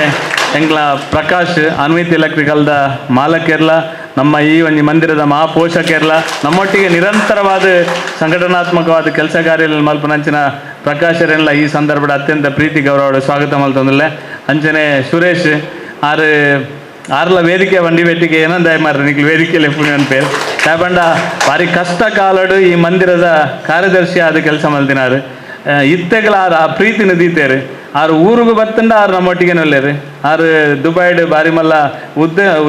ಎಂಗ್ಲ ಪ್ರಕಾಶ್ ಅನ್ವಿತ್ ಎಲೆಕ್ಟ್ರಿಕಲ್ದ ಮಾಲಕೇರ್ಲ ನಮ್ಮ ಈ ಒಂದು ಮಂದಿರದ ಮಹಾಪೋಷಕೇರ್ಲ ನಮ್ಮೊಟ್ಟಿಗೆ ನಿರಂತರವಾದ ಸಂಘಟನಾತ್ಮಕವಾದ ಕೆಲಸ ಕಾರ್ಯದಲ್ಲಿ ಮಲ್ಪನಂಚಿನ ಪ್ರಕಾಶರೆಲ್ಲ ಈ ಸಂದರ್ಭದ ಅತ್ಯಂತ ಪ್ರೀತಿ ಗೌರವ ಸ್ವಾಗತ ಮಾಡ್ತಂದಿಲ್ಲ. ಅಂಚನೆ ಸುರೇಶ್ ಆರ್ಲ ವೇದಿಕೆ ವಂಡಿ ವೇದಿಕೆ ಏನಂದಾಯ ಮಾರ್ರೆ ನಿಕ್ಲು ವೇದಿಕೆಯಲ್ಲಿ ಪುಣ್ಯನ್ ಪೇರು ಯಾಪಂಡ ಭಾರಿ ಕಷ್ಟ ಕಾಲಡು ಈ ಮಂದಿರದ ಕಾರ್ಯದರ್ಶಿ ಆದ ಕೆಲಸ ಮಲ್ತಿನಾರು ಇತ್ತೆಗಳ ಆ ಪ್ರೀತಿನ ದೀತೇರು ಆರು ಊರಿಗೂ ಬತ್ತಂಡ ಆರು ನಮ್ಮೊಟ್ಟಿಗೆ ನೊಲ್ಲೇರು ಆರು ದುಬೈಡ್ ಬಾರಿ ಮಲ್ಲ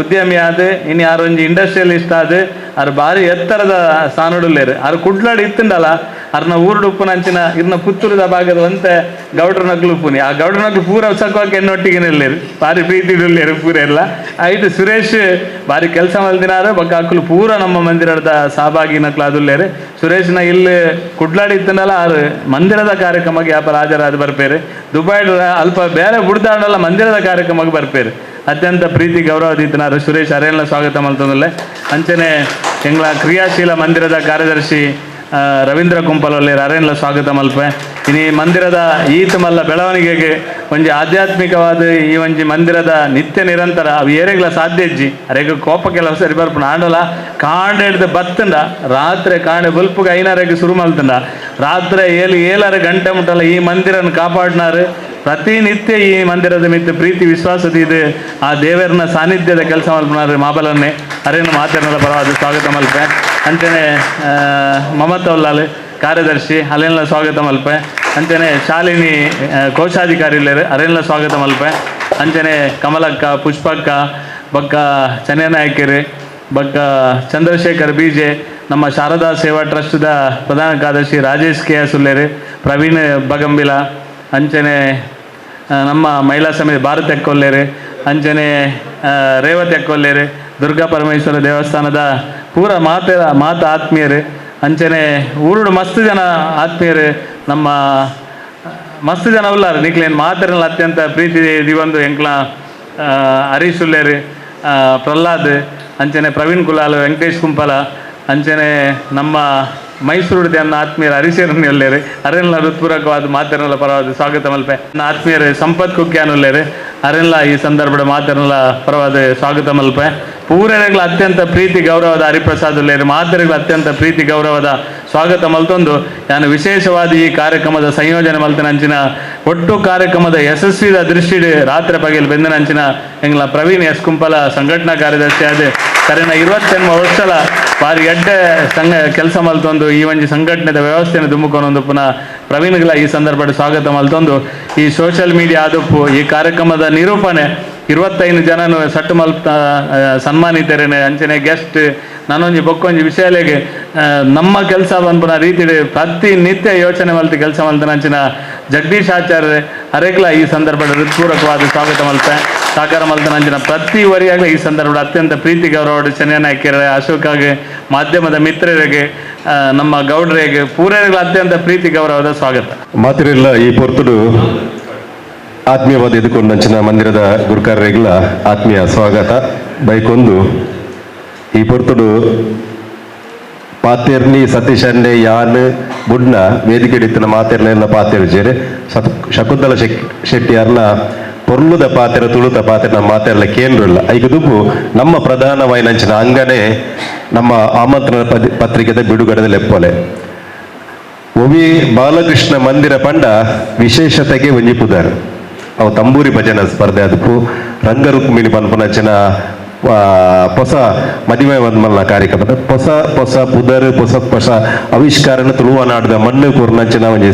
ಉದ್ಯಮಿ ಆದ ಇನ್ನು ಯಾರು ಒಂದು ಇಂಡಸ್ಟ್ರಿಯಲಿಸ್ಟ್ ಆದ ಆರು ಭಾರಿ ಎತ್ತರದ ಸ್ಥಾನಡುಲ್ಲೇರು ಆರು ಕುಡ್ಲಾಡಿ ಇತ್ತಂಡಲ್ಲ ಅರ್ನ ಊರುಡು ಉಪ್ಪುನಂಚಿನ ಇರ್ನ ಪುತ್ತೂರದ ಭಾಗದ ಒಂತೆ ಗೌಡ್ರ ನಗ್ಲು ಉಪ್ಪುನಿ ಆ ಗೌಡ್ರ ನಗ್ಲು ಪೂರ ಸಕ್ವಾಕೆ ಎನ್ನೊಟ್ಟಿಗೆ ನಿಲ್ಲೇರು ಭಾರಿ ಪ್ರೀತಿ ಇಡಲೇರು ಪೂರ ಎಲ್ಲ ಆಯ್ತು. ಸುರೇಶ್ ಭಾರಿ ಕೆಲಸ ಮಲ್ದಿನಾರು ಬಕ್ಕ ಅಕ್ಕಲು ಪೂರ ನಮ್ಮ ಮಂದಿರದ ಸಹಭಾಗಿ ನಕ್ಲು ಅದುಲ್ಲೇರು ಸುರೇಶ್ನ ಇಲ್ಲಿ ಕುಡ್ಲಾಡಿ ಇತ್ತಂಡಲ್ಲ ಆರು ಮಂದಿರದ ಕಾರ್ಯಕ್ರಮಕ್ಕೆ ಯಾಪ ಹಾಜರಾದ ಬರ್ಪೇರು ದುಬೈಡ್ ಅಲ್ಪ ಬೇರೆ ಬುಡ್ದಾಡಲ್ಲ ಮಂದಿರದ ಕಾರ್ಯಕ್ರಮಕ್ಕೆ ಬರ್ಪೇರು ಅತ್ಯಂತ ಪ್ರೀತಿ ಗೌರವದಿತ್ತನಾರು ಸುರೇಶ್ ಅರೆಲ್ಲ ಸ್ವಾಗತ ಮಲ್ತಂದಲ್ಲ. ಅಂಚನೆ ಎಂಗ್ಲ ಕ್ರಿಯಾಶೀಲ ಮಂದಿರದ ಕಾರ್ಯದರ್ಶಿ ರವೀಂದ್ರ ಕುಂಪಲೊಲ್ಲೇರು ಅರೆಲ್ಲ ಸ್ವಾಗತ ಮಲ್ಪೆ. ಇನ್ನು ಈ ಮಂದಿರದ ಈತ ಮಲ್ಲ ಬೆಳವಣಿಗೆಗೆ ಒಂಜಿ ಆಧ್ಯಾತ್ಮಿಕವಾದ ಈ ಒಂಜಿ ಮಂದಿರದ ನಿತ್ಯ ನಿರಂತರ ಅವು ಏರೆಗ್ಲ ಸಾಧ್ಯ ಇಜ್ಜಿ ಅರೆಗ ಕೋಪ ಕೆಲವು ಸರಿ ಬರ್ಪುಣ ಆಂಡಲ ಕಾಂಡೆ ಹಿಡ್ದು ಬತ್ತಂಡ ರಾತ್ರಿ ಕಾಂಡೆ ಬಲ್ಪುಗೆ ಐನಾರೆಗೆ ಶುರು ಮಲ್ತಂಡ ರಾತ್ರಿ ಏಳರ ಗಂಟೆ ಮುಟ್ಟಲ್ಲ ಈ ಮಂದಿರನ್ನು ಕಾಪಾಡಿನಾರು ಪ್ರತಿನಿತ್ಯ ಈ ಮಂದಿರದ ಮಿತ್ತ ಪ್ರೀತಿ ವಿಶ್ವಾಸದ ಇದೆ ಆ ದೇವರನ್ನ ಸಾನ್ನಿಧ್ಯದ ಕೆಲಸ ಮಲ್ಪನಾರು ಮಾಬಲನ್ನೇ ಅರೇನು ಮಾತೇನಲ್ಲ ಪರವಾದ ಸ್ವಾಗತ ಮಲ್ಪೆ. ಅಂಚನೆ ಮಮತೌಲ್ಲಾಲ್ ಕಾರ್ಯದರ್ಶಿ ಅಲ್ಲೆಲ್ಲ ಸ್ವಾಗತ ಮಲ್ಪೆ. ಅಂಚನೆ ಶಾಲಿನಿ ಕೋಶಾಧಿಕಾರಿ ಇಲ್ಲೇರು ಅರೆಲ್ಲ ಸ್ವಾಗತ ಮಲ್ಪೆ. ಅಂಚನೆ ಕಮಲಕ್ಕ ಪುಷ್ಪಕ್ಕ ಬಕ್ಕ ಚನ್ನನಾಯಕರು ಬಕ್ಕ ಚಂದ್ರಶೇಖರ್ ಬೀಜೆ ನಮ್ಮ ಶಾರದಾ ಸೇವಾ ಟ್ರಸ್ಟ್ದ ಪ್ರಧಾನ ಕಾರ್ಯದರ್ಶಿ ರಾಜೇಶ್ ಕೆ ಎಸ್ ಉಲ್ಲೇರು ಪ್ರವೀಣ್ ಬಗಂಬಿಲ ಅಂಚನೆ ನಮ್ಮ ಮಹಿಳಾ ಸಮಿತಿ ಭಾರತ ಎಕ್ಕೊಲ್ಲೇರು ಅಂಚನೆ ರೇವತಿ ಎಕ್ಕೊಲ್ಲೇರು ದುರ್ಗಾ ಪರಮೇಶ್ವರ ದೇವಸ್ಥಾನದ ಪೂರ ಮಾತ ಆತ್ಮೀಯರು ಅಂಚನೆ ಊರುಡು ಮಸ್ತ್ ಜನ ಆತ್ಮೀಯರು ನಮ್ಮ ಮಸ್ತ್ ಜನ ಉಲ್ಲಾರು ನಿಕ್ಲೇನು ಮಾತರಲ್ಲ ಅತ್ಯಂತ ಪ್ರೀತಿ ದಿವಂದು ಎಂಕ್ಲ ಹರೀಶ್ ಉಲ್ಲೇರು ಪ್ರಹ್ಲಾದ್ ಅಂಚನೆ ಪ್ರವೀಣ್ ಕುಲಾಲ್ ವೆಂಕಟೇಶ್ ಕುಂಪಲ ಅಂಚನೆ ನಮ್ಮ ಮೈಸೂರು ಅನ್ನ ಆತ್ಮೀಯರು ಹರಿಶೇರನ್ ಒಲ್ಲೇರು ಅರೆಲ್ಲ ಹೃತ್ಪೂರ್ವಕವಾದ ಮಾತರನ್ನೆಲ್ಲ ಪರವಾದ ಸ್ವಾಗತ ಮಲ್ಪೆ. ಆತ್ಮೀಯರು ಸಂಪತ್ ಕುಕ್ಯಾನ್ ಒಲ್ಲೇರು ಅರೆಲ್ಲ ಈ ಸಂದರ್ಭದ ಮಾತರನ್ನೆಲ್ಲ ಪರವಾದ ಸ್ವಾಗತ ಮಲ್ಪೆ. ಪೂರೈಗಳ ಅತ್ಯಂತ ಪ್ರೀತಿ ಗೌರವದ ಹರಿಪ್ರಸಾದ್ ಉಲ್ಲೇರು ಮಾತರಿಗಳ ಅತ್ಯಂತ ಪ್ರೀತಿ ಗೌರವದ ಸ್ವಾಗತ ಮಲ್ತೊಂದು ನಾನು ವಿಶೇಷವಾದ ಈ ಕಾರ್ಯಕ್ರಮದ ಸಂಯೋಜನೆ ಮಲ್ತನಂಚಿನ ಒಟ್ಟು ಕಾರ್ಯಕ್ರಮದ ಯಶಸ್ವಿದ ದೃಷ್ಟಿಡು ರಾತ್ರಿ ಪಗೆಲ್ ಬೆಂದನಂಚಿನ ಎಂಗ್ಲ ಪ್ರವೀಣ್ ಎಸ್ ಕುಂಪಲ ಸಂಘಟನಾ ಕಾರ್ಯದರ್ಶಿ ಆದ ಕರೆನ 28 ವರ್ಷಲ ಬಾರಿ ಎಡ್ಡೆ ಕೆಲಸ ಮಲ್ತೊಂದು ಈ ಒಂಜಿ ಸಂಘಟನೆದ ವ್ಯವಸ್ಥೆಯನ್ನು ದುಮ್ಮುಕೊಂಡೊಂದು ಪುನಃ ಪ್ರವೀಣ್ಗಳ ಈ ಸಂದರ್ಭದ ಸ್ವಾಗತ ಮಲ್ತೊಂದು ಈ ಸೋಷಿಯಲ್ ಮೀಡಿಯಾ ಆದಪ್ಪು ಈ ಕಾರ್ಯಕ್ರಮದ ನಿರೂಪಣೆ 25 ಜನನು ಸಟ್ಟು ಮಲ್ಪ ಸನ್ಮಾನಿತರೇನೆ ಅಂಚನೆ ಗೆಸ್ಟ್ ನಾನೊಂಜಿ ಬೊಕ್ಕೊಂಜಿ ವಿಷಯಲೆಗೆ ನಮ್ಮ ಕೆಲಸ ಬಂದ್ಪುನ ರೀತಿ ಪ್ರತಿನಿತ್ಯ ಯೋಚನೆ ಮಲ್ತಿ ಕೆಲಸ ಮಲ್ತನ ಅಂಚಿನ ಜಗದೀಶ್ ಆಚಾರ್ಯ ಅರೆಗ್ಲ ಈ ಸಂದರ್ಭದ ಹೃತ್ಪೂರ್ವಕವಾದ ಸ್ವಾಗತ ಮಲ್ಪೆ ಸಾಕಾರ ಮಲ್ತನ ಅಂಚಿನ ಪ್ರತಿ ವರಿಯಾಗಲೂ ಈ ಸಂದರ್ಭದ ಅತ್ಯಂತ ಪ್ರೀತಿ ಗೌರವ ಚೆನ್ನನಾಯ್ಕರ ಅಶೋಕಾಗೆ ಮಾಧ್ಯಮದ ಮಿತ್ರರಿಗೆ ನಮ್ಮ ಗೌಡ್ರಿಗೆ ಪೂರೈಗಳ ಅತ್ಯಂತ ಪ್ರೀತಿ ಗೌರವದ ಸ್ವಾಗತ ಮಾತಿರಲ್ಲ ಈ ಪೊರ್ತುಡು ಆತ್ಮೀಯವಾದ ಇದುಕೊಂಡಂಚಿನ ಮಂದಿರದ ಗುರುಕಾರ್ಯಗಳ ಆತ್ಮೀಯ ಸ್ವಾಗತ ಬೈಕೊಂದು ಈ ಪೊರ್ತುಡು ಪಾತೇರ್ನಿ ಸತೀಶನ್ನೇ ಯಾನ್ ಬುಡ್ನ ವೇದಿಕೆ ಹಿಡಿತನ ಮಾತೇರ್ನೆಲ್ಲ ಪಾತೇರ್ಜೇರೆ ಶಕುಂತಲ ಶೆಟ್ಟಿಯಾರ್ನ ಪೊರ್ಲುದ ಪಾತೆರ ತುಳುತ ಪಾತೆರ ನಮ್ಮ ಮಾತೆರಲ ಕೇಂದ್ರ ಇಲ್ಲ ಈಗ ದುಬ್ಬು ನಮ್ಮ ಪ್ರಧಾನವಾಯಿನಂಚಿನ ಅಂಗನೇ ನಮ್ಮ ಆಮಂತ್ರಣ ಪತ್ರಿಕೆದ ಬಿಡುಗಡೆದ ಲೆಪ್ಪೊಲೆ ಒವಿ ಬಾಲಕೃಷ್ಣ ಮಂದಿರ ಪಂಡ ವಿಶೇಷತೆಗೆ ಒಂಜಿಪುದಾರು ಅವು ತಂಬೂರಿ ಭಜನ ಸ್ಪರ್ಧೆ ಅದಕ್ಕೂ ರಂಗರುಕ್ಮಿಣಿ ಪನ್ಪನಂಚಿನ ಹೊಸ ಮದುವೆ ಮಲ್ನ ಕಾರ್ಯಕ್ರಮ ಹೊಸ ಪುದರ್ ಹೊಸ ಆವಿಷ್ಕಾರನ ತುಳುವನಾಡದ ಮಣ್ಣು ಕೂರ್ನಂಚಿನ ಒಂಜಿ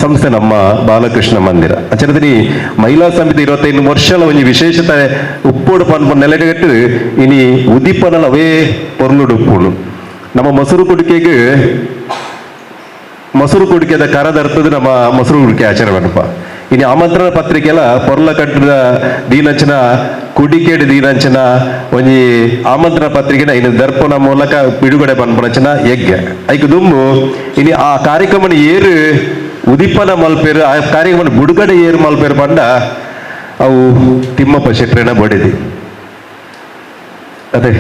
ಸಂಸ್ಥೆ ನಮ್ಮ ಬಾಲಕೃಷ್ಣ ಮಂದಿರ ಅಂಚನದಲ್ಲಿ ಮಹಿಳಾ ಸಮಿತಿ 25 ವರ್ಷಲ ಒಂಜಿ ವಿಶೇಷತೆ ಉಪ್ಪೋಡು ಪನ್ಪನ ನೆಲೆಗಟ್ಟು ಇನಿ ಉದಿಪನಲ ಅವೇ ಪೊರ್ಲುಡು ಉಪ್ಪುಡು ನಮ್ಮ ಮೊಸರು ಕುಡಿಕೆದ ಕರದರ್ತದ ನಮ್ಮ ಮೊಸರು ಕುಡಿಕೆ ಆಚರಣೆ ಮಾಡಪ್ಪ ಇನ್ನು ಆಮಂತ್ರಣ ಪತ್ರಿಕೆಲ ಪೊರ್ಲ ಕಟ್ಟದ ದೀನಂಚನ ಕುಡಿಕೇಡು ದೀನಂಚನ ಒಂಜಿ ಆಮಂತ್ರಣ ಪತ್ರಿಕೆನ ಇನ್ನು ದರ್ಪಣ ಮೂಲಕ ಬಿಡುಗಡೆ ಪನ್ಪನಂಚನ ಯಜ್ಞ ಐಕ್ ದುಂಬು ಇನ್ನು ಆ ಕಾರ್ಯಕ್ರಮ ಏರು ಉದಿಪನ ಮಲ್ಪೇರು ಆ ಕಾರ್ಯಕ್ರಮ ಬಿಡುಗಡೆ ಏರು ಮಲ್ಪೇರು ಪಂಡ ಅವು ತಿಮ್ಮಪ್ಪ ಶೆಟ್ರೇನ ಬಡಿದಿ ಅದೇ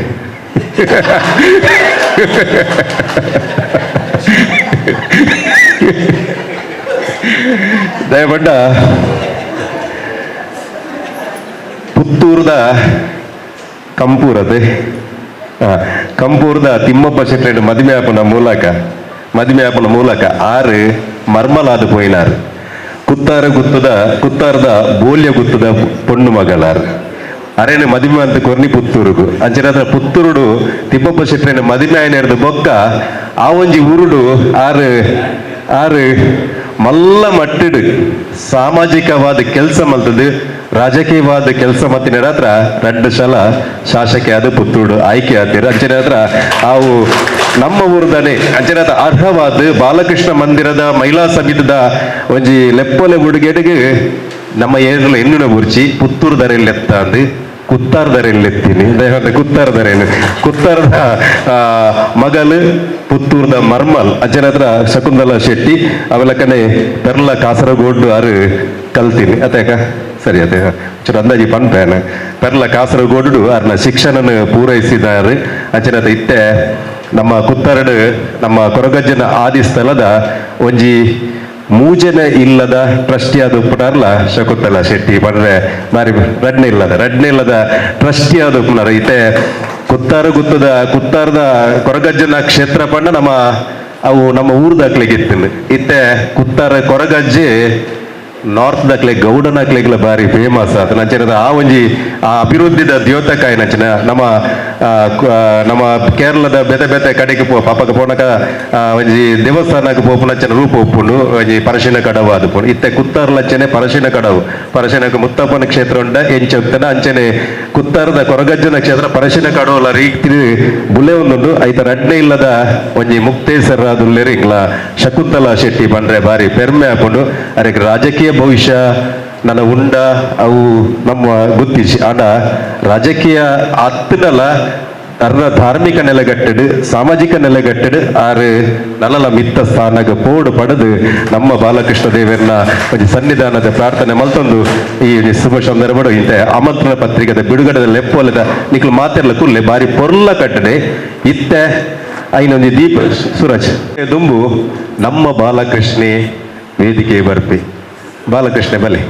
ದಯಪಟ್ಟ ಪುತ್ತೂರದ ಕಂಪೂರದೆ ಕಂಪೂರದ ತಿಮ್ಮಪ್ಪ ಶೆಟ್ಟಿ ಮದುವೆ ಆಪನ ಮೂಲಕ ಆರು ಮರ್ಮಲಾದ ಪೋಯಿನಾರು ಕುತ್ತಾರದ ಬೋಲ್ಯ ಗುತ್ತದ ಪೊಣ್ಣು ಮಗಳಾರು ಅರೇನೆ ಮದುವೆ ಅಂತ ಕೊರ್ನಿ ಪುತ್ತೂರುಗು ಅಂಚನ ಪುತ್ತೂರುಡು ತಿಮ್ಮಪ್ಪ ಶೆಟ್ಟಿ ಮದುವೆ ಆಯ್ನ ಬೊಕ್ಕ ಆ ಒಂಜಿ ಊರುಡು ಆರು ಮಲ್ಲ ಮಟ್ಟಿಡು ಸಾಮಾಜಿಕವಾದ ಕೆಲಸ ಮಲ್ತದು ರಾಜಕೀಯವಾದ ಕೆಲಸ ಮತ್ತಿನ ಹತ್ರ 2 ಸಲ ಶಾಸಕಿ ಆದ ಪುತ್ತೂರು ಆಯ್ಕೆ ಆತೀರ ಅಂಚನೆ ಹತ್ರ ಅವು ನಮ್ಮ ಊರ್ದನೆ ಅಂಚನೆ ಹತ್ರ ಅರ್ಹವಾದ ಬಾಲಕೃಷ್ಣ ಮಂದಿರದ ಮಹಿಳಾ ಸಮಿತಿದ ಒಂಜಿ ಲೆಪ್ಪಲೆ ಉಡುಗೆಡೆಗೆ ನಮ್ಮ ಏರಿಯಲ್ಲ ಎನ್ನುನ ಬುರ್ಚಿ ಪುತ್ತೂರು ದರೆಯಲ್ಲಿ ಎತ್ತ ಅಂದು ಕುತ್ತಾರದರೆಲ್ಲೆತ್ತೀನಿ ಕುತ್ತಾರದ ಮಗಲು ಪುತ್ತೂರ್ದ ಮರ್ಮಲ್ ಅಜ್ಜನ ಹತ್ರ ಶಕುಂತಲಾ ಶೆಟ್ಟಿ ಅವೆಲ್ಲ ಕಡೆ ಪೆರ್ಲ ಕಾಸರಗೋಡು ಆರು ಕಲ್ತೀನಿ ಅತೇಕ ಸರಿ ಅದೇ ಚೂರು ಅಂದಾಜಿ ಪನ್ಪೇನ ಪೆರ್ಲ ಕಾಸರಗೋಡು ಅವ್ರನ್ನ ಶಿಕ್ಷಣನ ಪೂರೈಸಿದಾರು ಅಂಚನ ಇತ್ತೆ ನಮ್ಮ ಕುತ್ತಾರಡು ನಮ್ಮ ಕೊರಗಜ್ಜನ ಆದಿ ಸ್ಥಳದ ಒಂಜಿ ಮೂಜನ ಇಲ್ಲದ ಟ್ರಸ್ಟಿ ಆದ ಉಪ್ಪುನಾರ್ಲ ಶಕುಂತಲಾ ಶೆಟ್ಟಿ ಬಂದ್ರೆ ಮಾರಿ ರಡ್ನೆ ಇಲ್ಲದ ಟ್ರಸ್ಟಿ ಆದ ಉಪ್ಪುನಾರ ಇತ್ತೆ ಕುತ್ತಾರದ ಕೊರಗಜ್ಜನ ಕ್ಷೇತ್ರ ಪಂಡ ನಮ್ಮ ಊರ್ ದಾಖಲೆಗೆ ಇತ್ತು ಇತ್ತೆ ಕುತ್ತಾರ ಕೊರಗಜ್ಜೆ ನಾರ್ತ್ ದಾಖಲೆ ಗೌಡನ ದಾಖಲೆಗಳ ಬಾರಿ ಫೇಮಸ್ ಆತ ನಂಚಿನ ಆ ಒಂಜಿ ಆ ಅಭಿವೃದ್ಧಿದ ದ್ಯೋತಕಾಯಿ ನಂಚಿನ ನಮ್ಮ ಕೇರಳದ ಬೇತೆ ಕಡೆಗೆ ಪಾಪಕ ಪೋನಕ ಒಂಜಿ ದೇವಸ್ಥಾನಕ್ಕೆ ಪೋಪು ನಂಚಿನ ರೂಪ ಒಪ್ಪುಂಡು ಒಂಜಿ ಪರಶಿನ ಕಡವು ಆದುಪುಂಡು ಇತ್ತೆ ಕುತ್ತಾರ್ಲಂಚನೆ ಪರಶಿನಕ ಮುತ್ತಪ್ಪನ ಕ್ಷೇತ್ರ ಉಂಡ ಎಂಚನ ಅಂಚನೆ ಕುತ್ತಾರದ ಕೊರಗಜ್ಜನ ಕ್ಷೇತ್ರ ಪರಶಿನ ಕಡವುಲ ರೀತಿ ಬುಲೆ ಒಂದುಂಡು ಐತ ರಡ್ನೆ ಇಲ್ಲದ ಒಂಜಿ ಮುಕ್ತೇಶ್ವರ ದುಲ್ಲೆರಿಂಗ್ಲ ಶಕುಂತಲಾ ಶೆಟ್ಟಿ ಬಂದ್ರೆ ಬಾರಿ ಪೆರ್ಮೆ ಹಾಕೊಂಡು ಅದಕ್ಕೆ ರಾಜಕೀಯ ಭವಿಷ್ಯ ನನ್ನ ಉಂಡ ಅವು ನಮ್ಮ ಗುತ್ತಿಸಿ ಆಡ ರಾಜಕೀಯ ಅತ್ತನಲ್ಲ ಅರ್ನ ಧಾರ್ಮಿಕ ನೆಲೆಗಟ್ಟಡು ಸಾಮಾಜಿಕ ನೆಲೆಗಟ್ಟಡು ಆರು ನಲಲ ಮಿತ್ತ ಸ್ಥಾನಗ ಪೋಡು ಪಡೆದು ನಮ್ಮ ಬಾಲಕೃಷ್ಣ ದೇವರನ್ನ ಒಂದು ಸನ್ನಿಧಾನದ ಪ್ರಾರ್ಥನೆ ಮಲ್ತೊಂದು ಈ ಶುಭ ಸಂದರ್ಭಡು ಇಂಥ ಆಮಂತ್ರಣ ಪತ್ರಿಕೆದ ಬಿಡುಗಡೆ ಲೆಪ್ಪೊಲದ ನಿಕ್ಲು ಮಾತೆರ್ಲ ಕುಲ್ಲೆ ಬಾರಿ ಪೊರ್ಲ ಕಟ್ಟಡೆ ಇತ್ತೆ ಐನೊಂದು ದೀಪ ಸೂರಜ್ ದುಂಬು ನಮ್ಮ ಬಾಲಕೃಷ್ಣೆ ವೇದಿಕೆ ಬರ್ಪಿ ಬಾಲಕೃಷ್ಣ ಬಲೆ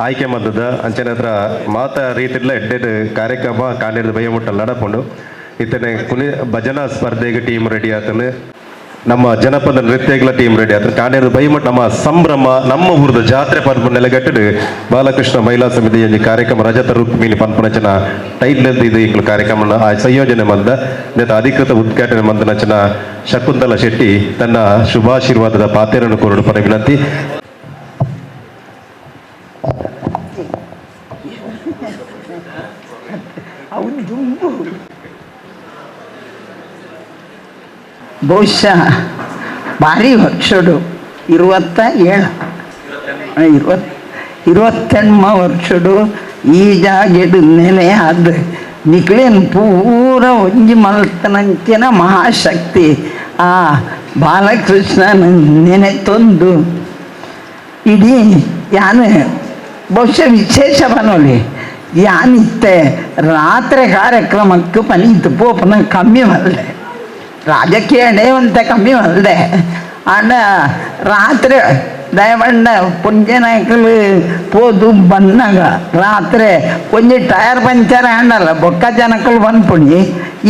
ಆಯ್ಕೆ ಮದ್ದದ ಅಂಚನೆ ಹತ್ರ ಮಾತ ರೀತಿಲ್ಲ ಎಡ್ಡೆಡ್ ಕಾರ್ಯಕ್ರಮ ಕಾಂಡಿದ ಬಯ್ಯಮುಟ್ಟಲ್ಲಿ ನಡಪುಂಡು ಇತ್ತನೆ ಭಜನಾ ಸ್ಪರ್ಧೆಗೆ ಟೀಮ್ ರೆಡಿ ಆತನು ನಮ್ಮ ಜನಪದ ನೃತ್ಯಗಳ ಟೀಮ್ ರೆಡಿ ಆತನು ಕಾಂಡಿದ ಬಯ್ಯಮುಟ್ಟ ನಮ್ಮ ಸಂಭ್ರಮ ನಮ್ಮ ಊರದ ಜಾತ್ರೆ ಪನ್ಪು ನೆಲೆಗಟ್ಟಡು ಬಾಲಕೃಷ್ಣ ಮಹಿಳಾ ಸಮಿತಿ ಈ ಕಾರ್ಯಕ್ರಮ ರಜತ ರುಕ್ಮಿಣಿ ಪನ್ಪುನಚನ ಟೈಟ್ಲ್ ಇದು ಈ ಕಾರ್ಯಕ್ರಮ ಸಂಯೋಜನೆ ಮಂದ ಅಧಿಕೃತ ಉದ್ಘಾಟನೆ ಮಂದ ನಚನ ಶಕುಂತಲಾ ಶೆಟ್ಟಿ ತನ್ನ ಶುಭಾಶೀರ್ವಾದದ ಪಾತ್ರೆಯನ್ನು ಕೋರಡು ಪರ ವಿನಂತಿ. ಬಹುಶಃ ಭಾರಿ ವರ್ಷಡು 27 ವರ್ಷಡು ಈ ಜಾಗೆಡು ನೆಲೆ ಆದ ನಿಕ್ಲೇನು ಪೂರ ಒಂಜಿ ಮಲ್ತನಂಚಿನ ಮಹಾಶಕ್ತಿ ಆ ಬಾಲಕೃಷ್ಣನ ನೆನೆತೊಂದು ಇಡೀ ಯಾನು ಬಹುಶಃ ವಿಶೇಷ ಬನ್ನೋಲಿ ಯಾನಿತ್ತೆ ರಾತ್ರಿ ಕಾರ್ಯಕ್ರಮಕ್ಕೆ ಪನೀತು ಪೋಪನ ಕಮ್ಮಿ ಮಲ್ದೆ ರಾಜಕೀಯ ಅಂತ ಕಮ್ಮಿ ಮಲ್ದೆ ಆಂಡ ರಾತ್ರಿ ದಯಮಂಡ ಪುಂಜೆ ನಾಯಕಲು ಪೋದು ಬಂದಾಗ ರಾತ್ರಿ ಒಂಜಿ ಟಯರ್ ಪಂಚರ್ ಆಂಡಲ್ಲ ಬೊಕ್ಕ ಜನಕ್ಕಳು ಬಂದ್ಪುಣಿ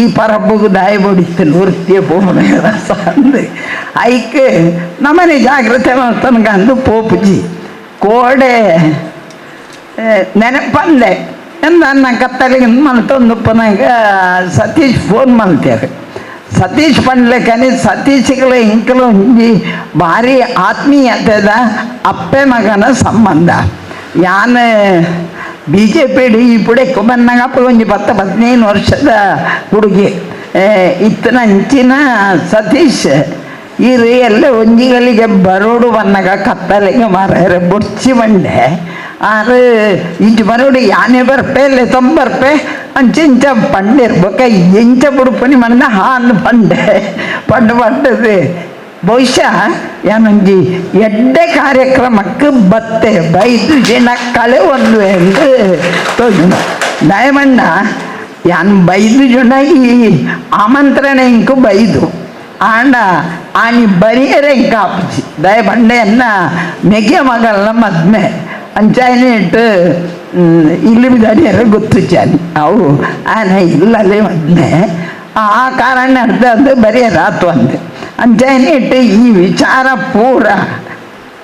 ಈ ಪರಬ್ಬುಗು ದಾಯ ಬಡಿತ್ತು ನೃತ್ಯ ಪೋಪನ ರಸ ಅಂದು ಐಕ್ ನಮ್ಮನೆ ಜಾಗ್ರತೆ ಮಾಡ್ತನಕ ಅಂದು ಪೋಪುಜಿ ಕೋಡೆ ನೆನಪಂದೆ ನನ್ನ ಕತ್ತಲಿಗೆ ಮಲ್ತೊಂದುಪ್ಪನಾಗ ಸತೀಶ್ ಫೋನ್ ಮಲ್ತೇವೆ ಸತೀಶ್ ಪಂಡ್ಲೆ ಕನಿ ಸತೀಶ್ಗಳ ಇಂಕಲು ಒಂಜಿ ಭಾರಿ ಆತ್ಮೀಯತೆದ ಅಪ್ಪೆ ಮಗನ ಸಂಬಂಧ ಯಾನು BJP ಇಪ್ಪುಡೆಕ್ಕು ಬನ್ನಾಗಪ್ಪ ಒಂಜಿ 10-15 ವರ್ಷದ ಹುಡುಗಿ ಇತ್ತನ ಅಂಚಿನ ಸತೀಶ್ ಇರು ಎಲ್ಲ ಒಂಜಿಗಳಿಗೆ ಬರೋಡು ಬನ್ನಾಗ ಕತ್ತಲಿಗೆ ಮಾರ ಬೊಡ್ಚಿ ಬಂಡೆ ಆರು ಇಂಚು ಬರೋಡು ಯಾನೆ ಬರ್ಪೆ ಅಲ್ಲೇ ತೊಂಬರ್ಪೆ ಅಂಚೆಂಚ ಪಂಡಿರ್ಬೇಕ ಎಂಚ ಬುಡುಪನಿ ಮಣ್ಣ ಹಾಲು ಪಂಡೆ ಪಂಡದು ಬಹುಶಃ ಯಾನೊಂಜಿ ಎಡ್ಡೆ ಕಾರ್ಯಕ್ರಮಕ್ಕೆ ಬತ್ತೆ 5 ಜನ ಕಳೆ ಒಂದು ಎಂದು ತೋಜು ದಯಮಣ್ಣ ಯಾನ್ 5 ಜನ ಈ ಆಮಂತ್ರಣ ಇಂಕು 5 ಆಂಡ ಆನಿ ಬರಿಯರೆ ಇಂಕ ಆಪುಜಿ ದಯಮಂಡೆಯನ್ನ ಮೆಗೆ ಮಗಳನ್ನ ಮದ್ಮೆ ಅಂಚಾಯನೆ ಇಟ್ಟು ಇಲ್ಲಿ ಬಿದ್ದಾಡಿಯರ ಗೊತ್ತು ಜಾನಿ ಅವು ಆನ ಇಲ್ಲಲ್ಲೇ ಮದ್ಮೆ ಆ ಕಾರಣ ಅರ್ಧ ಅದು ಬರೆಯರಾತು ಅಂದೆ ಅಂಚಾಯನೆ ಇಟ್ಟು ಈ ವಿಚಾರ ಪೂರ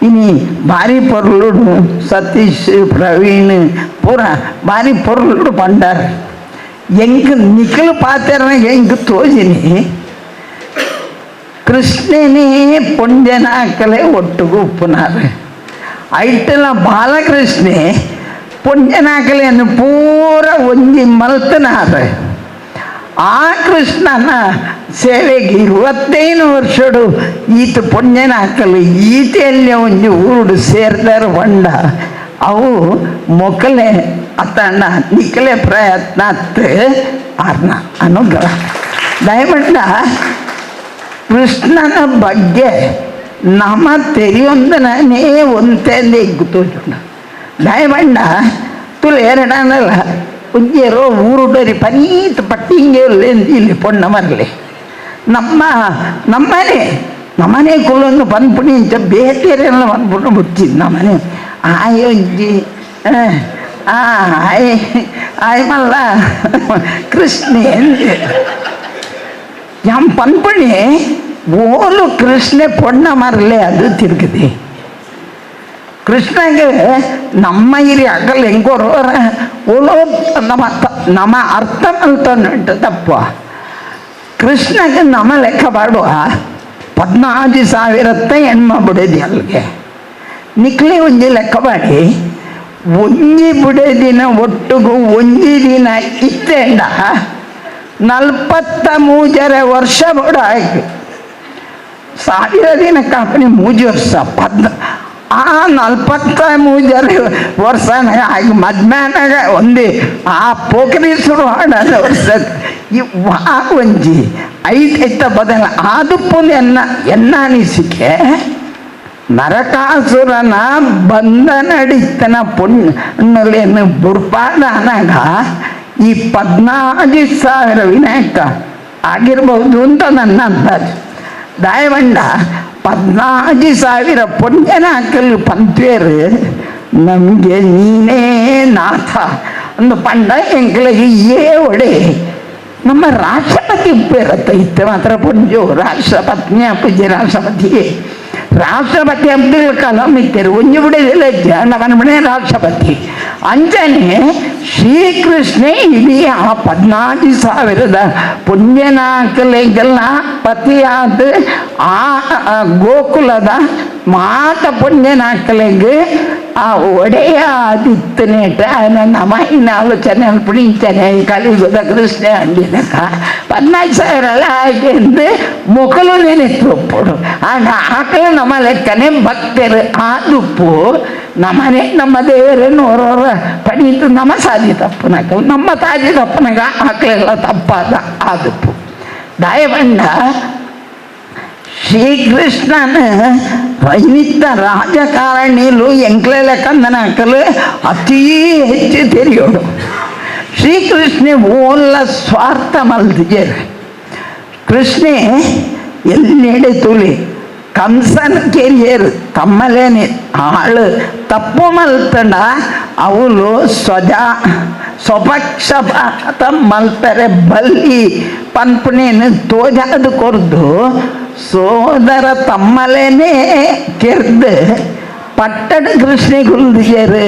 ಇನಿ ಭಾರಿ ಪೊರ್ಲುಡು ಸತೀಶ್ ಪ್ರವೀಣ್ ಪೂರ ಭಾರಿ ಪೊರ್ಲುಡು ಪಂಡಾರ ಎಂಕ್ ನಿಖಲ್ ಪಾತ್ರನಾಗ ಎಂಕ್ ತೋಜಿನಿ ಕೃಷ್ಣನೇ ಪುಂಜನಾಕಲೆ ಒಟ್ಟಿಗೂ ಉಪ್ಪುನಾರ ಐಟಲ ಬಾಲಕೃಷ್ಣೆ ಪುಂಜನಾಕಲೆಯನ್ನು ಪೂರ ಒಂಜಿ ಮಲ್ತನಾರ ಆ ಕೃಷ್ಣನ ಸೇವೆಗೆ 25 ವರ್ಷಡು ಈತ ಪುಂಜನಾಕಲು ಈತೆಯಲ್ಲೇ ಒಂಜಿ ಊರುಡು ಸೇರ್ದಾರ ಬಂಡ ಅವು ಮೊಕಲೆ ಅತಣ್ಣ ನಿಖಲೆ ಪ್ರಯತ್ನ ಅರ್ನ ಅನುಗ್ರಹ ದಯಮಂಡ ಕೃಷ್ಣನ ಬಗ್ಗೆ ನಮ್ಮ ತೆರೆಯೊಂದನೇ ಒಂತೆಂದು ಎಗ್ಗುತ್ತೋಜುಂಡ ದಯಮಂಡ ತುಳು ಎರಡನಲ್ಲ ಉಜ್ಜೇರೋ ಊರುಡರಿ ಪನೀತ್ ಪಟ್ಟಿಂಗೆ ಇಲ್ಲಿ ಪೊಣ್ಣ ಮರಲಿ ನಮ್ಮನೆ ಕುಲ್ಲೊಂದು ಬಂದ್ಪುಣಿ ಇಂಚ ಬೇಟೆರೆಲ್ಲ ಬಂದ್ಬಿಟ್ಟು ಬಿಡ್ತಿದ್ದು ನಮ್ಮನೆ ಆಯೊಂಜಿ ಆಯ್ ಮಲ್ಲ ಕೃಷ್ಣ ಯಾಮ್ ಪನ್ಪಣಿ ಓಲು ಕೃಷ್ಣ ಪೊಣ್ಣ ಮರಲೆ ಅದು ತಿರುಗಿದೆ ಕೃಷ್ಣಗೆ ನಮ್ಮ ಹಿರಿ ಅಗಲ್ ಹೆಂಗೋರೋರ ಓಲೋ ನಮ್ಮ ಅರ್ಥ ಮಲ್ತೊಂಡು ತಪ್ಪ ಕೃಷ್ಣಗೆ ನಮ್ಮ ಲೆಕ್ಕ ಮಾಡುವ 14,000 ಹೆಣ್ಮ ಬಿಡೋದಿ ಅಲ್ಲಿಗೆ ನಿಕ್ಲಿ ಒಂಜಿ ಲೆಕ್ಕ ಮಾಡಿ ಒಂಜಿ ಬಿಡೋದಿನ ಒಟ್ಟಿಗೂ ಒಂಜಿ ದಿನ ಇತ್ತೇಂಡ 43 ವರ್ಷ ಬಿಡ ಆಯ್ತು 1000 ದಿನ ಕಾಪಣಿ 3 ವರ್ಷ ಆ 43 ವರ್ಷನಾಗ ಆಗಿ ಮದ್ಮ್ಯಾನಾಗ ಒಂದೇ ಆ ಪೋಖರಿ ಶುರು ಮಾಡೋದು ವರ್ಷ ಒಂಜಿ 5 ಬದಲ ಆದುಪ್ಪು ಎನ್ನಾನಿಸಿಕೆ ನರಕಾಸುರನ ಬಂಧನಡಿತನ ಪುಣ್ಯನ್ನು ಬುಡ್ಪಾದ ಅನಾಗ ಈ 14,000 ವಿನಾಯಕ ಆಗಿರ್ಬಹುದು ಅಂತ ನನ್ನ ಅಂದಾಜು ದಯವಂಡ 14,000 ಪುಣ್ಯನ ಹಾಕಲು ಪಂತ್ವೇರು ನಮಗೆ ನೀನೇ ನಾಥ ಒಂದು ಪಂಡ ಎಂಕ್ಳಿಗೆ ಒಡೆ ನಮ್ಮ ರಾಷ್ಟ್ರಪತಿ ಉಪ್ಪೇರತ್ತ ಇತ್ತು ಮಾತ್ರ ಪುಂಜು ರಾಷ್ಟ್ರಪತ್ನಿ ಪೂಜ್ಯ ರಾಷ್ಟ್ರಪತಿ ಅಬ್ದುಲ್ ಕಲಾಂ ಇತ್ತರು ಒಂಜಿ ಬಿಡೋದಿಲ್ಲ ನಮ್ಮನ ಮನೆ ರಾಷ್ಟ್ರಪತಿ ಅಂಜನೆ ಶ್ರೀಕೃಷ್ಣ ಇಡೀ ಆ 14,000 ಪುಣ್ಯನಾಕಲೆಗೆಲ್ಲ ಪತಿಯಾದ ಆ ಗೋಕುಲದ ಮಾತ ಪುಣ್ಯನಾಕಲೆಗೆ ಆ ಒಡೆಯ ಆದಿತ್ತನೇಟ ನಮ್ಮ ಇನ್ನ ಆಲೋಚನೆ ಅಲ್ಪಡಿಂಚನೆ ಕಲಿಯುಗದ ಕೃಷ್ಣ ಅಂಡಿನಕ 14,000 ಹಾಗೆಂದು ಮೊಕಲು ನೆನೆತ್ತೊಪ್ಪಡು ಆಗ ಆಕಲು ನಮ್ಮ ಲೆಕ್ಕನೆ ಭಕ್ತರು ಆದುಪ್ಪು ನಮ್ಮನೆ ನಮ್ಮ ದೇವರನ್ನು ಹೊರವರ ಪಡೀತು ನಮ್ಮ ಸಾಧಿ ತಪ್ಪನಕ ನಮ್ಮ ಸಾಧಿ ತಪ್ಪನಾಗ ಆಕಳೆಲ್ಲ ತಪ್ಪಾದ ಆದುಪ್ಪು ದಾಯಬಂಡ ಶ್ರೀಕೃಷ್ಣನ ಇನ್ನಿತ್ತ ರಾಜಕಾರಣಿಲು ಎಂಕ್ಲೆಲ್ಲ ಕಂದನಾಕಲು ಅತೀ ಹೆಚ್ಚು ತೆರೆಯೋಡು ಶ್ರೀಕೃಷ್ಣ ಓಲ್ಲ ಸ್ವಾರ್ಥ ಮಲ್ದಿಯರು ಕೃಷ್ಣೆ ಎಲ್ಲೆಡೆ ತುಳಿ ಕಂಸನ ಕೆರಿಯರು ತಮ್ಮಲೇನೆ ಆಳು ತಪ್ಪು ಮಲ್ತಂಡ ಅವಳು ಸ್ವಪಕ್ಷಪಾತ ಮಲ್ತಾರೆ ಬಲ್ಲಿ ಪನ್ಪುನೇನು ತೋಜಾದು ಕೊರ್ದು ಸೋದರ ತಮ್ಮಲೇನೆ ಕೆರ್ದು ಪಟ್ಟಣ ಕೃಷ್ಣ ಗುಲ್ದಿಯರು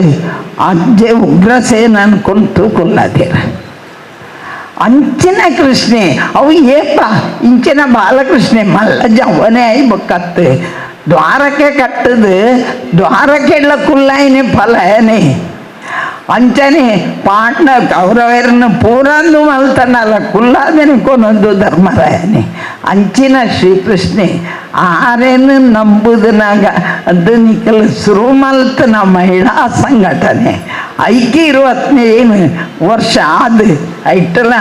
ಅಜ್ಜೆ ಉಗ್ರಸೇನ ಅನ್ಕೊಂತು ಕೊಲ್ಲದಿರ ಅಂಚಿನ ಕೃಷ್ಣೆ ಅವು ಏಪ ಇಂಚಿನ ಬಾಲಕೃಷ್ಣೆ ಮಲ್ಲ ಜವನೇ ಐಬಕ್ಕತ್ತು ದ್ವಾರಕ್ಕೆ ಕಟ್ಟದು ದ್ವಾರಕ್ಕೆಲ್ಲ ಕುಲ್ಲಾಯಿನಿ ಫಲನೇ ಅಂಚನೆ ಪಾಂಡ ಕೌರವರನ್ನು ಪೂರಂದು ಮಲ್ತನಲ್ಲ ಕುಲ್ಲಾದನೆ ಕೊನೊಂದು ಧರ್ಮರಾಯನೇ ಅಂಚಿನ ಶ್ರೀಕೃಷ್ಣೆ ಆರೇನು ನಂಬುದನಾಗ ಅದು ನಿಕಲ್ ಶುರು ಮಲ್ತನ ಮಹಿಳಾ ಸಂಘಟನೆ ಐಕಿ 21 ವರ್ಷ ಆದ ಐಟಲ್ಲ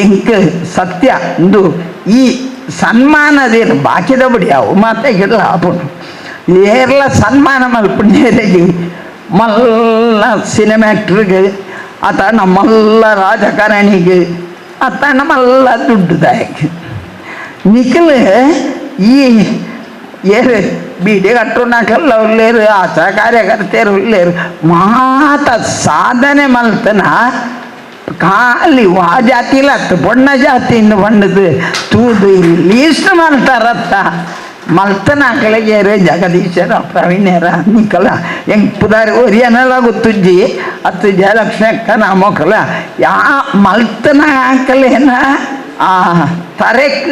ಎಂಕ ಸತ್ಯ ಇಂದು ಈ ಸನ್ಮಾನದೇನು ಬಾಕಿದ ಬಿಡಿ ಅವು ಮಾತಾಗಿಲ್ಲ ಅಪ್ಪನು ಏರ್ಲ ಸನ್ಮಾನ ಮಲ್ಪುಣ್ಯರಿಗೆ ಮಲ್ಲ ಸಿನಿಮ್ಯಾಕ್ಟ್ರಿಗೆ ಆತ ನಮ್ಮಲ್ಲ ರಾಜಕಾರಣಿಗೆ ಆತ ನಮ್ಮಲ್ಲ ದುಡ್ಡುದಾಯಕ ನಿಖಲ್ ಈ ಏರು ಬೀಡಿ ಕಟ್ಟುನಾಕಲ್ಲ ಉಳ್ಳೇರು ಆಶಾ ಕಾರ್ಯಕರ್ತೆಯರು ಉಳ್ಳೇರು ಮಾತ ಸಾಧನೆ ಮಲ್ತನ ಖಾಲಿ ವಾ ಜಾತಿಲ ಬಣ್ಣ ಜಾತಿಯಿಂದ ಬಣ್ಣದು ತೂದು ಇಲ್ಲಿ ಇಷ್ಟು ಮಲ್ತಾರತ್ತ ಮಲ್ತನಾಕಳಿಗೆ ಜಗದೀಶರ ಪ್ರವೀಣ್ಯರ ನಿಕಲ ಹೆಂಗೆ ಪುದಾರಿ ಒರಿಯನೆಲ್ಲ ಗೊತ್ತುಜ್ಜಿ ಹತ್ತು ಜಯಲಕ್ಷ್ಮಿ ಅಕ್ಕ ನಾಮಕಲ ಯಾ ಮಲ್ತನ ಹಾಕಲೇನ ಆ ತರೆಕ್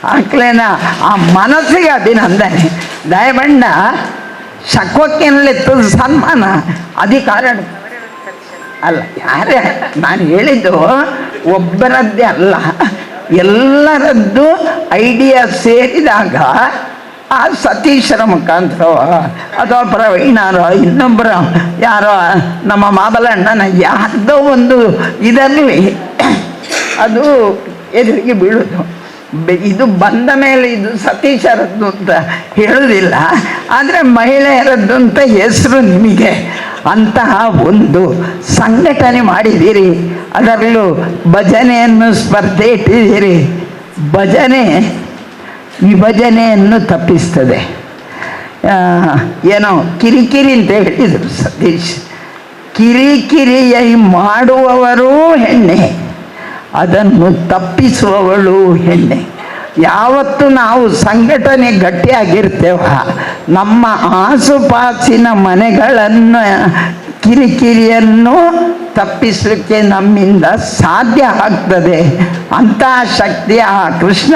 ಹಾಕ್ಲೇನ ಆ ಮನಸ್ಸಿಗೆ ಅಭಿನಂದನೆ ದಯಬಂಡ ಶಕ್ವಕ್ಕೆನಲೆತ್ತದ ಸನ್ಮಾನ ಅಧಿಕಾರ ಅಲ್ಲ ಯಾರೇ ನಾನು ಹೇಳಿದ್ದು ಒಬ್ಬರದ್ದೇ ಅಲ್ಲ ಎಲ್ಲರದ್ದು ಐಡಿಯಾ ಸೇರಿದಾಗ ಆ ಸತೀಶರ ಮುಖಾಂತರ ಅಥವಾ ಪ್ರವೀಣಾರೋ ಇನ್ನೊಬ್ಬರ ಯಾರೋ ನಮ್ಮ ಮಾಬಲಣ್ಣನ ಯಾರ್ದೋ ಒಂದು ಇದರಲ್ಲಿ ಅದು ಎದುರಿಗೆ ಬೀಳೋದು ಇದು ಬಂದ ಮೇಲೆ ಇದು ಸತೀಶರದ್ದು ಅಂತ ಹೇಳೋದಿಲ್ಲ ಆದರೆ ಮಹಿಳೆಯರದ್ದು ಅಂತ ಹೆಸರು ನಿಮಗೆ ಅಂತಹ ಒಂದು ಸಂಘಟನೆ ಮಾಡಿದ್ದೀರಿ ಅದರಲ್ಲೂ ಭಜನೆಯನ್ನು ಸ್ಪರ್ಧೆ ಇಟ್ಟಿದ್ದೀರಿ ಭಜನೆ ವಿಭಜನೆಯನ್ನು ತಪ್ಪಿಸ್ತದೆ ಏನೋ ಕಿರಿಕಿರಿ ಅಂತ ಹೇಳಿದರು ಸತೀಶ್ ಕಿರಿಕಿರಿಯೈ ಮಾಡುವವರೂ ಹೆಣ್ಣೆ ಅದನ್ನು ತಪ್ಪಿಸುವವಳು ಹೆಣ್ಣೆ ಯಾವತ್ತು ನಾವು ಸಂಘಟನೆ ಗಟ್ಟಿಯಾಗಿರ್ತೇವ ನಮ್ಮ ಆಸುಪಾಸಿನ ಮನೆಗಳನ್ನು ಕಿರಿಕಿರಿಯನ್ನು ತಪ್ಪಿಸಲಿಕ್ಕೆ ನಮ್ಮಿಂದ ಸಾಧ್ಯ ಆಗ್ತದೆ ಅಂತಹ ಶಕ್ತಿ ಆ ಕೃಷ್ಣ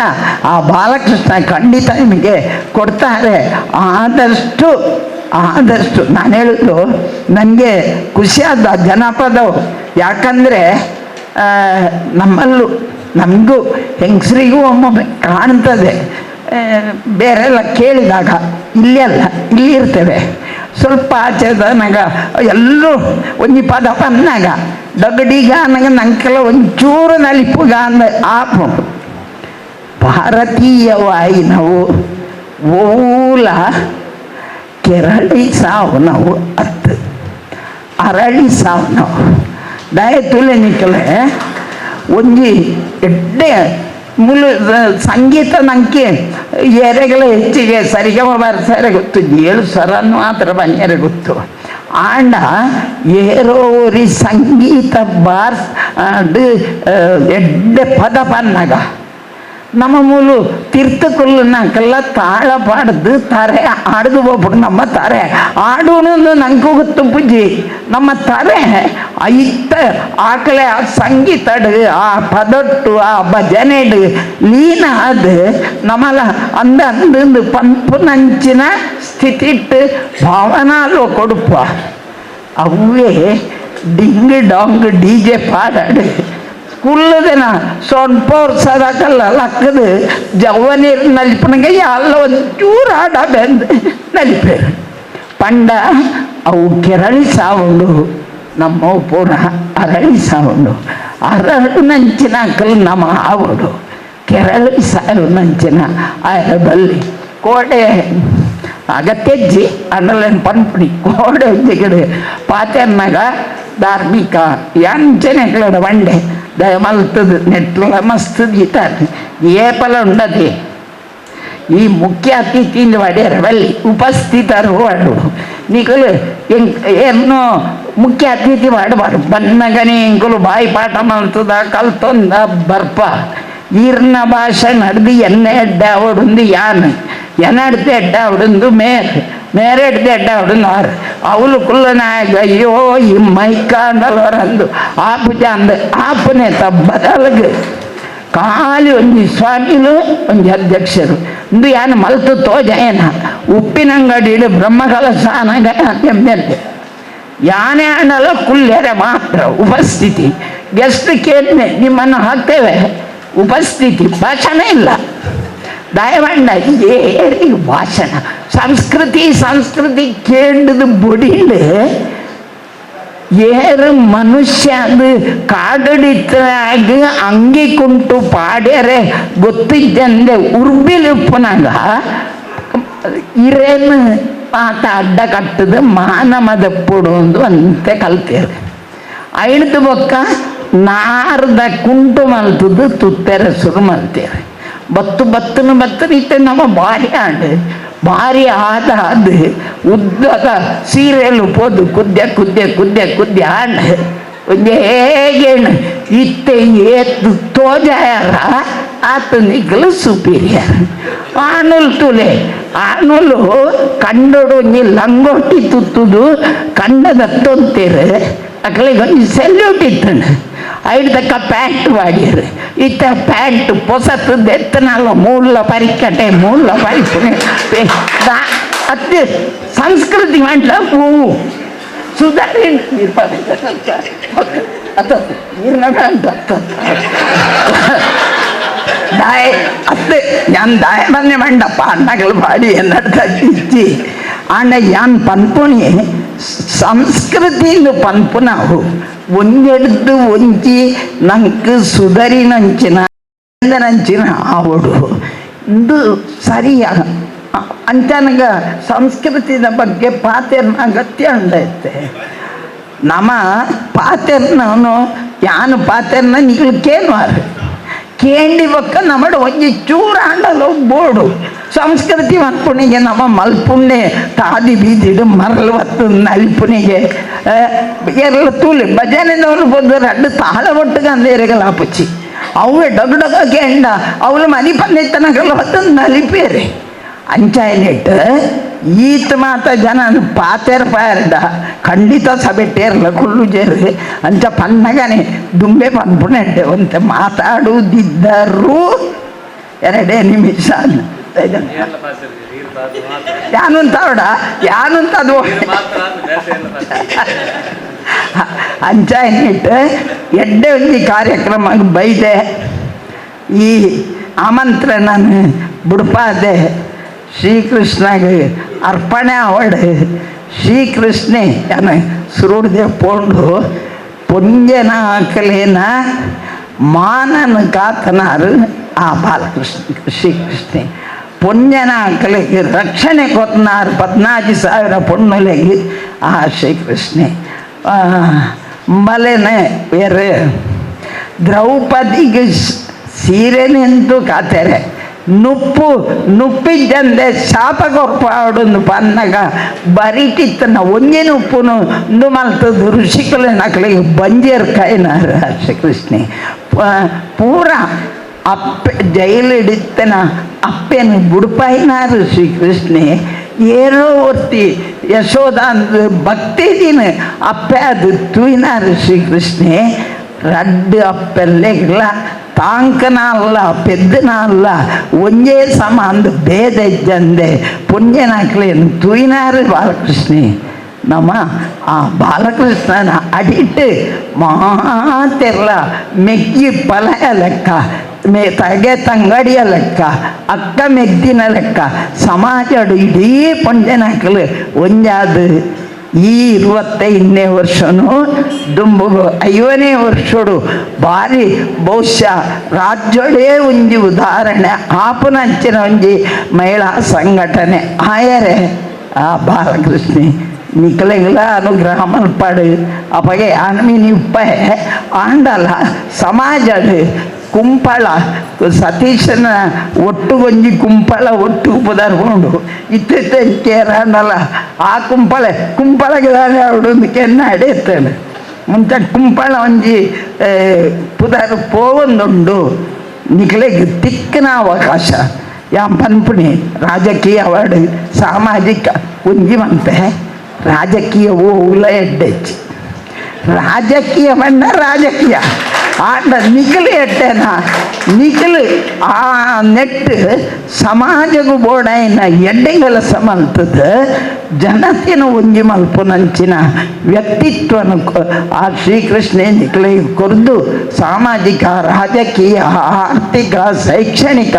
ಆ ಬಾಲಕೃಷ್ಣ ಖಂಡಿತ ನಿಮಗೆ ಕೊಡ್ತಾರೆ ಆದಷ್ಟು ನಾನು ಹೇಳೋದು ನನಗೆ ಖುಷಿಯಾದ ಜನಪದವು ಯಾಕಂದರೆ ನಮಗೂ ಹೆಂಗಸರಿಗೂ ಒಮ್ಮೊಮ್ಮೆ ಕಾಣ್ತದೆ ಬೇರೆಲ್ಲ ಕೇಳಿದಾಗ ಇಲ್ಲಿ ಇರ್ತೇವೆ ಸ್ವಲ್ಪ ಆಚೆದನಾಗ ಎಲ್ಲರೂ ಒಂಜಿ ಪದ ಪನ್ನಾಗ ಡಗಡಿಗ ಅನ್ನಗ ನಂಗೆಲ್ಲ ಒಂಚೂರು ನಲಿಪುಗ ಅಂದ ಆಪು ಭಾರತೀಯವಾಯಿ ನಾವು ಓಲ ಕೆರಳಿ ಸಾವು ನಾವು ಹತ್ತು ಅರಳಿ ಸಾವು ನಾವು ದಯ ತುಲೆ ನಿಕ್ಕಲೆ ಒಂಜಿ ಎಡ್ಡೆ ಮುಲು ಸಂಗೀತ ನಂಗೆ ಎರೆಗಳ ಹೆಚ್ಚಿಗೆ ಸರಿಗಮ ಬರ್ಸಾರೆ ಗೊತ್ತು 7 ಸ್ವರನ್ನು ಮಾತ್ರ ಬನ್ಯರೆ ಗೊತ್ತು ಆಂಡ ಏರೋರಿ ಸಂಗೀತ ಬಾರ್ಸ್ ಎಡ್ಡೆ ಪದ ಪನ್ನಗ ನಮ್ಮ ಮೂಲು ತೀರ್ಥಕುಲ್ಲು ನಾಕೆಲ್ಲ ತಾಳ ಪಾಡ್ದು ತಾರೆ ಆಡ್ದು ಹೋಗ್ಬಿಟ್ಟು ನಮ್ಮ ತಾರೆ ಆಡೋನು ನಂಗೆ ಗೊತ್ತು ಪೂಜಿ ನಮ್ಮ ತಾರೆ ಐತ ಆಕಳೆ ಆ ಸಂಗೀತಡು ಆ ಪದೊಟ್ಟು ಆ ಭಜನೆಡು ಲೀನ ಅದು ನಮ್ಮಲ್ಲ ಅಂದು ಪಂಪು ನಂಚಿನ ಸ್ಥಿತಿಟ್ಟು ಭಾವನಾಲು ಕೊಡುಪ ಅವೇ ಡಿಂಗ್ ಡಾಂಗ್ DJ ಪಾಡಾಡು ಸ್ಕೂಲ್ದನ ಸೊಂಪೋರ್ ಸದಕಲ್ಲ ಲಕ್ಕದು ಜವ್ವನೀರು ನಲಿಪನಿಗೆ ಎಲ್ಲ ಒಂಚೂರು ಆಡ ಬೆಂದು ನಲಿಪೇರು ಪಂಡ ಅವು ಕೆರಳಿ ಸಾವುಂಡು ನಮ್ಮ ಪೂರ ಅರಳಿ ಸಾವುಂಡು ಅರಳು ನಂಚಿನ ಅಕ್ಕಲು ನಮ್ಮ ಆವುಡು ಕೆರಳಿ ಸಾವು ನಂಚಿನ ಬಲ್ಲಿ ಕೋಡೆ ಅಗತ್ಯಜ್ಜಿ ಅನ್ನಲೇನು ಪನ್ಪುಡಿ ಕೋಡೆ ಉಜ್ಜಿಗಡೆ ಪಾತೆರ್ನಾಗ ಧಾರ್ಮಿಕ ಯಾಂಚನೆಗಳ ಬಂಡೆ ದಯಮಲ್ತದು ನೆಟ್ಲ ಮಸ್ತ್ ಗೀತಾರೆ ಏಪಲ ಉಂಡದೆ ಈ ಮುಖ್ಯ ಅತಿಥಿಯಿಂದ ಒಡೆಯರ ಬಲ್ಲಿ ಉಪಸ್ಥಿತರು ವಾಡು ನಿಗಲು ಏನು ಮುಖ್ಯ ಅತಿಥಿ ಮಾಡಬಾರ್ದು ಬನ್ನಗನೆ ಇಂಕಲು ಬಾಯಿ ಪಾಠ ಮಲ್ತದ ಕಲ್ತೊಂದ ಬರ್ಪ ಈರ್ನ ಭಾಷೆ ನಡೆದು ಎಣ್ಣೆ ಎಡ್ಡ ಅವಡುಂದು ಯಾನು ಎನ್ನಡ್ದು ಎಡ್ಡ ಅವಡುಂದು ಮೇರೆಡ್ದು ಎಡ್ಡ ಅವಡುಂದು ಆರು ಅವಳು ಕುಲ್ಲನಾಗ ಅಯ್ಯೋ ಈ ಮೈಕಾಂಡಲವರಂದು ಆಪುಜ ಅಂದು ಆಪುನೆ ಬದಲಿಗೆ ಖಾಲಿ ಒಂಜಿ ಸ್ವಾಮಿಲು ಒಂಜಿ ಅಧ್ಯಕ್ಷರು ಇಂದು ಯಾನು ಮಲ್ತು ತೋಜಯನ ಉಪ್ಪಿನಂಗಡಿಡು ಬ್ರಹ್ಮಕಲಶಾನಗ ಎಂಬೆಂತೆ ಯಾನೇ ಹಣಲ್ಲ ಕುಲ್ಯರೆ ಮಾತ್ರ ಉಪಸ್ಥಿತಿ ಗೆಸ್ಟ್ ಕೇಳ್ನೆ ನಿಮ್ಮನ್ನು ಹಾಕ್ತೇವೆ ಉಪಸ್ಥಿತಿ ಭಾಷಣ ಇಲ್ಲ ದಯಮಾಡ ಏರಿ ಭಾಷಣ ಸಂಸ್ಕೃತಿ ಕೇಂದ್ರದ ಬೊಡಿಂಡು ಏರು ಮನುಷ್ಯ ಅದು ಕಾಡಡಿತಾಗ ಅಂಗಿ ಕುಂಟು ಪಾಡ್ಯರೆ ಗೊತ್ತಿದ್ದಂದೆ ಉರ್ಬಿಲಿಪ್ಪನಾಗ ಇರೇನು ಮಾತ ಅಡ್ಡ ಕಟ್ಟದು ಮಾನಮದ ಪುಡೊಂದು ಅಂತೆ ಕಲ್ತೇರು ಐಡ್ದು ಬೊಕ್ಕ ನಾರದ ಕುಂಟು ಮಲ್ತದ್ದು ತುತ್ತೆರೆ ಸುರು ಮಲ್ತೇವೆ ಬತ್ತನ ಇತ್ತೆ ನಮ್ಮ ಭಾರಿ ಆಡು ಭಾರಿ ಆದ ಉದ್ದದ ಸೀರೆಲು ಪೋದು ಕುದ್ದೆ ಆಂಡ್ ಒಂದೇ ಹೇಗೇನು ಇತ್ತೆ ಏತು ತೋಜಾಯಾರ ಆತ ನಿಗಲು ಸುಪೀರಿಯರ್ ಆನುಲು ಕಂಡೋಡು ಒಂಜಿ ಲಂಗೋಟಿ ತುತ್ತುದು ಕಂಡದ ತೊಂತೇರು ಅಕ್ಕಳಿಗೆ ಒಂದು ಸೆಲ್ಯೂಟ್ ಇತ್ತಂಡು ಐಡ್ದಕ್ಕ ಪ್ಯಾಂಟ್ ಮಾಡಿರು ಇತ್ತ ಪ್ಯಾಂಟ್ ಪೊಸತ್ತದ್ದು ಎತ್ತನಲ್ಲ ಮೂಲ ಪರಿಕಟೆ ಮೂಲ ಪರಿಪುಣೆ ಅತ್ತೆ ಸಂಸ್ಕೃತಿ ಮಾಡ್ಲ ಹೂವು ಸುಧಾರಣೆ ದಾಯ ಅತ್ತೆ ഞാൻ ದಾಯ ಬಂದೆ ಮಂಡಪ್ಪ ಅಣ್ಣಗಳು ಬಾಡಿ ಎನ್ನಡ್ತಾ ಇಚ್ಚಿ ಆಂಡ ಯಾನ್ ಪನ್ಪುಣಿ ಸಂಸ್ಕೃತಿಯಿಂದ ಪನ್ಪುನಾವು ಒಂಜೆಡ್ದು ಒಂಜಿ ನಂಗೆ ಸುಧರಿನಂಚಿನ ಆವಡು ಇದು ಸರಿಯ ಅಂಚನಗ ಸಂಸ್ಕೃತಿದ ಬಗ್ಗೆ ಪಾತೆರ್ನ ಅಗತ್ಯ ಉಂಡೈತೆ ನಮ್ಮ ಪಾತೆರ್ನವನು ಯಾನು ಪಾತೆರ್ನ ನೀವು ಕೇಳುವಾರು ಕೇಂಡಿ ಬೊಕ್ಕ ನಮ್ಮಡು ಒಂಜಿ ಚೂರ ಆಂಡಲು ಬೋಡು ಸಂಸ್ಕೃತಿ ಮಲ್ಪುಣಿಗೆ ನಮ್ಮ ಮಲ್ಪುಣ್ಣೆ ತಾದಿ ಬೀದಿಡು ಮರಳು ಹೊತ್ತು ನಲ್ಪುಣಿಗೆ ಎಲ್ಲ ತೂಲಿ ಭಜನೆದವರು ಬಂದು ರಡ್ಡು ತಾಳ ಒಟ್ಟಿಗೆ ಅಂದೇರೆಗಲ್ಲ ಪುಚ್ಚಿ ಅವೇ ಡೊಗಡೊಗಕ್ಕೆ ಎಂಡ ಅವಳು ಮನೆ ಪಂದಿತ್ತನಗಲ್ಲ ಹೊತ್ತು ನಲಿಪೇರೆ ಅಂಚಾಯನಿಟ್ಟು ಈತ ಮಾತ ಜನ ಪಾತೆರ್ ಪಾಯರ್ಡ ಖಂಡಿತ ಸಭೆಟ್ಟೇರ್ಲ ಕುಳ್ಳು ಜೇರು ಅಂಚ ಪನ್ನಗನೆ ದುಂಬೆ ಪನ್ಪುಣೆಡ್ಡೆ ಒಂತ ಮಾತಾಡುವುದಿದ್ದರೂ 2 ನಿಮಿಷ ಯಾನುಂತದು ಅಂಚಾಯನಿಟ್ಟು ಎಡ್ಡೆ ಒಂಜಿ ಕಾರ್ಯಕ್ರಮ ಬೈದೆ ಈ ಆಮಂತ್ರಣ ಬುಡ್ಪಾದೆ ಶ್ರೀಕೃಷ್ಣಗೆ ಅರ್ಪಣೆ ಅವಡು ಶ್ರೀಕೃಷ್ಣೆ ಯಾನು ಸುರುಡ್ದೇವ್ ಪೋಂಡು ಪುಂಜನ ಆಕಲೇನ ಮಾನನ ಕಾತನಾರು ಆ ಬಾಲಕೃಷ್ಣ ಶ್ರೀಕೃಷ್ಣೆ ಪುಣ್ಯನ ಆಕಲಿಗೆ ರಕ್ಷಣೆ ಕೊತ್ತನಾರು 14,000 ಪೊಣ್ಣುಲೆಗೆ ಆ ಶ್ರೀಕೃಷ್ಣೆ ಮಲೆನೆ ಬೇರೆ ದ್ರೌಪದಿಗೆ ಸೀರೆನೆಂದು ಕಾತೆರೆ ನುಪ್ಪಿದ್ದಂದೆ ಶಾಪ ಕೊರ್ಪಾಡೊಂದು ಪನ್ನಗ ಬರಿಟಿತ್ತನ ಒಂಜಿನ ಉಪ್ಪುನು ಮಲ್ತದ್ದು ಋಷಿಕುಲ ನಕಲಿಗೆ ಬಂಜೇರ್ ಕೈನಾರ ಶ್ರೀಕೃಷ್ಣೆ ಪೂರ ಅಪ್ಪ ಜೈಲಿಡಿತನ ಅಪ್ಪನ ಬುಡುಪಾಯಿನಾರು ಶ್ರೀಕೃಷ್ಣೆ ಏರೋ ಒತ್ತಿ ಯಶೋಧ ಅಂದು ಭಕ್ತಿ ದಿನ ಅಪ್ಪ ಅದು ತೂಯಿನಾರು ಶ್ರೀಕೃಷ್ಣೆ ರಡ್ಡು ಅಪ್ಪೆಲ್ಲ ತಾಂಕನ ಅಲ್ಲ ಪೆದ್ದನ ಅಲ್ಲ ಒಂಜೇ ಸಮ ಅಂದು ಭೇದ ಇದ್ದಂದೆ ಪುಣ್ಯನಾಕ್ಲೇನು ತೂಯಿನಾರು ಬಾಲಕೃಷ್ಣೆ ನಮ್ಮ ಆ ಬಾಲಕೃಷ್ಣನ ಅಡಿಟ್ಟು ಮಾತೆಲ್ಲ ಮೆಗ್ಗಿ ಪಲಯ ಲೆಕ್ಕ ತಗೆ ತಂಗಡಿಯ ಲೆಕ್ಕ ಅಕ್ಕ ಮೆಗ್ದಿನ ಲೆಕ್ಕ ಸಮಾಜಡು ಇಡೀ ಪುಣ್ಯನಾಕಲು ಒಂಜಾದು ಈ 25ನೇ ವರ್ಷನೂ ದುಂಬುಗು 5ನೇ ವರ್ಷಡು ಭಾರಿ ಬಹುಶಃ ರಾಜ್ಯಡೇ ಒಂಜಿ ಉದಾಹರಣೆ ಆಪುನಂಚಿನ ಒಂಜಿ ಮಹಿಳಾ ಸಂಘಟನೆ ಆಯರೆ ಆ ಬಾಲಕೃಷ್ಣ ನಿಖಲೆಗಳ ಅನುಗ್ರಹ ಮಲ್ಪಾಡು ಅಪಗೆ ಆನ್ಮೀನಿ ಉಪ್ಪೆ ಆಂಡಲ ಸಮಾಜಡು ಕುಂಪಳ ಸತೀಶನ ಒಟ್ಟುಗೊಂಜಿ ಕುಂಪಳ ಒಟ್ಟು ಪುದರ್ಕೊಂಡು ಇತ್ತೆಂಚೇರಾಂಡಲ ಆ ಕುಂಪಳಗೆ ಅವಡೊಂದು ಕೆನ್ನ ಅಡೆಯುತ್ತೇನೆ ಮುಂಚೆ ಕುಂಪಳ ಒಂಜಿ ಪುದರ್ ಪೋವೊಂದುಂಡು ನಿಖಲೆಗೆ ತಿಕ್ಕಿನ ಅವಕಾಶ ಯಾಂ ಪನ್ಪುಣಿ ರಾಜಕೀಯ ಅವಾರ್ಡ್ ಸಾಮಾಜಿಕ ಒಂಜಿ ಮಂತೆ ರಾಜಕೀಯ ಓಲ ಎಡ್ಡೆಚ್ಚಿ ರಾಜಕೀಯ ಬಣ್ಣ ರಾಜಕೀಯ ಆಂಡ ನಿಖಲು ಎಟ್ಟೆನ ನಿಖಲು ಆ ನೆಟ್ಟು ಸಮಾಜಗೂ ಬೋಡಾಯಿನ ಎಡ್ಡೆ ಕೆಲಸ ಮಲ್ತದ ಜನತೆನ ಒಂಜಿ ಮಲ್ಪುನಂಚಿನ ವ್ಯಕ್ತಿತ್ವನ ಆ ಶ್ರೀಕೃಷ್ಣೇ ನಿಖಲಿಗೆ ಕೊರ್ದು ಸಾಮಾಜಿಕ ರಾಜಕೀಯ ಆರ್ಥಿಕ ಶೈಕ್ಷಣಿಕ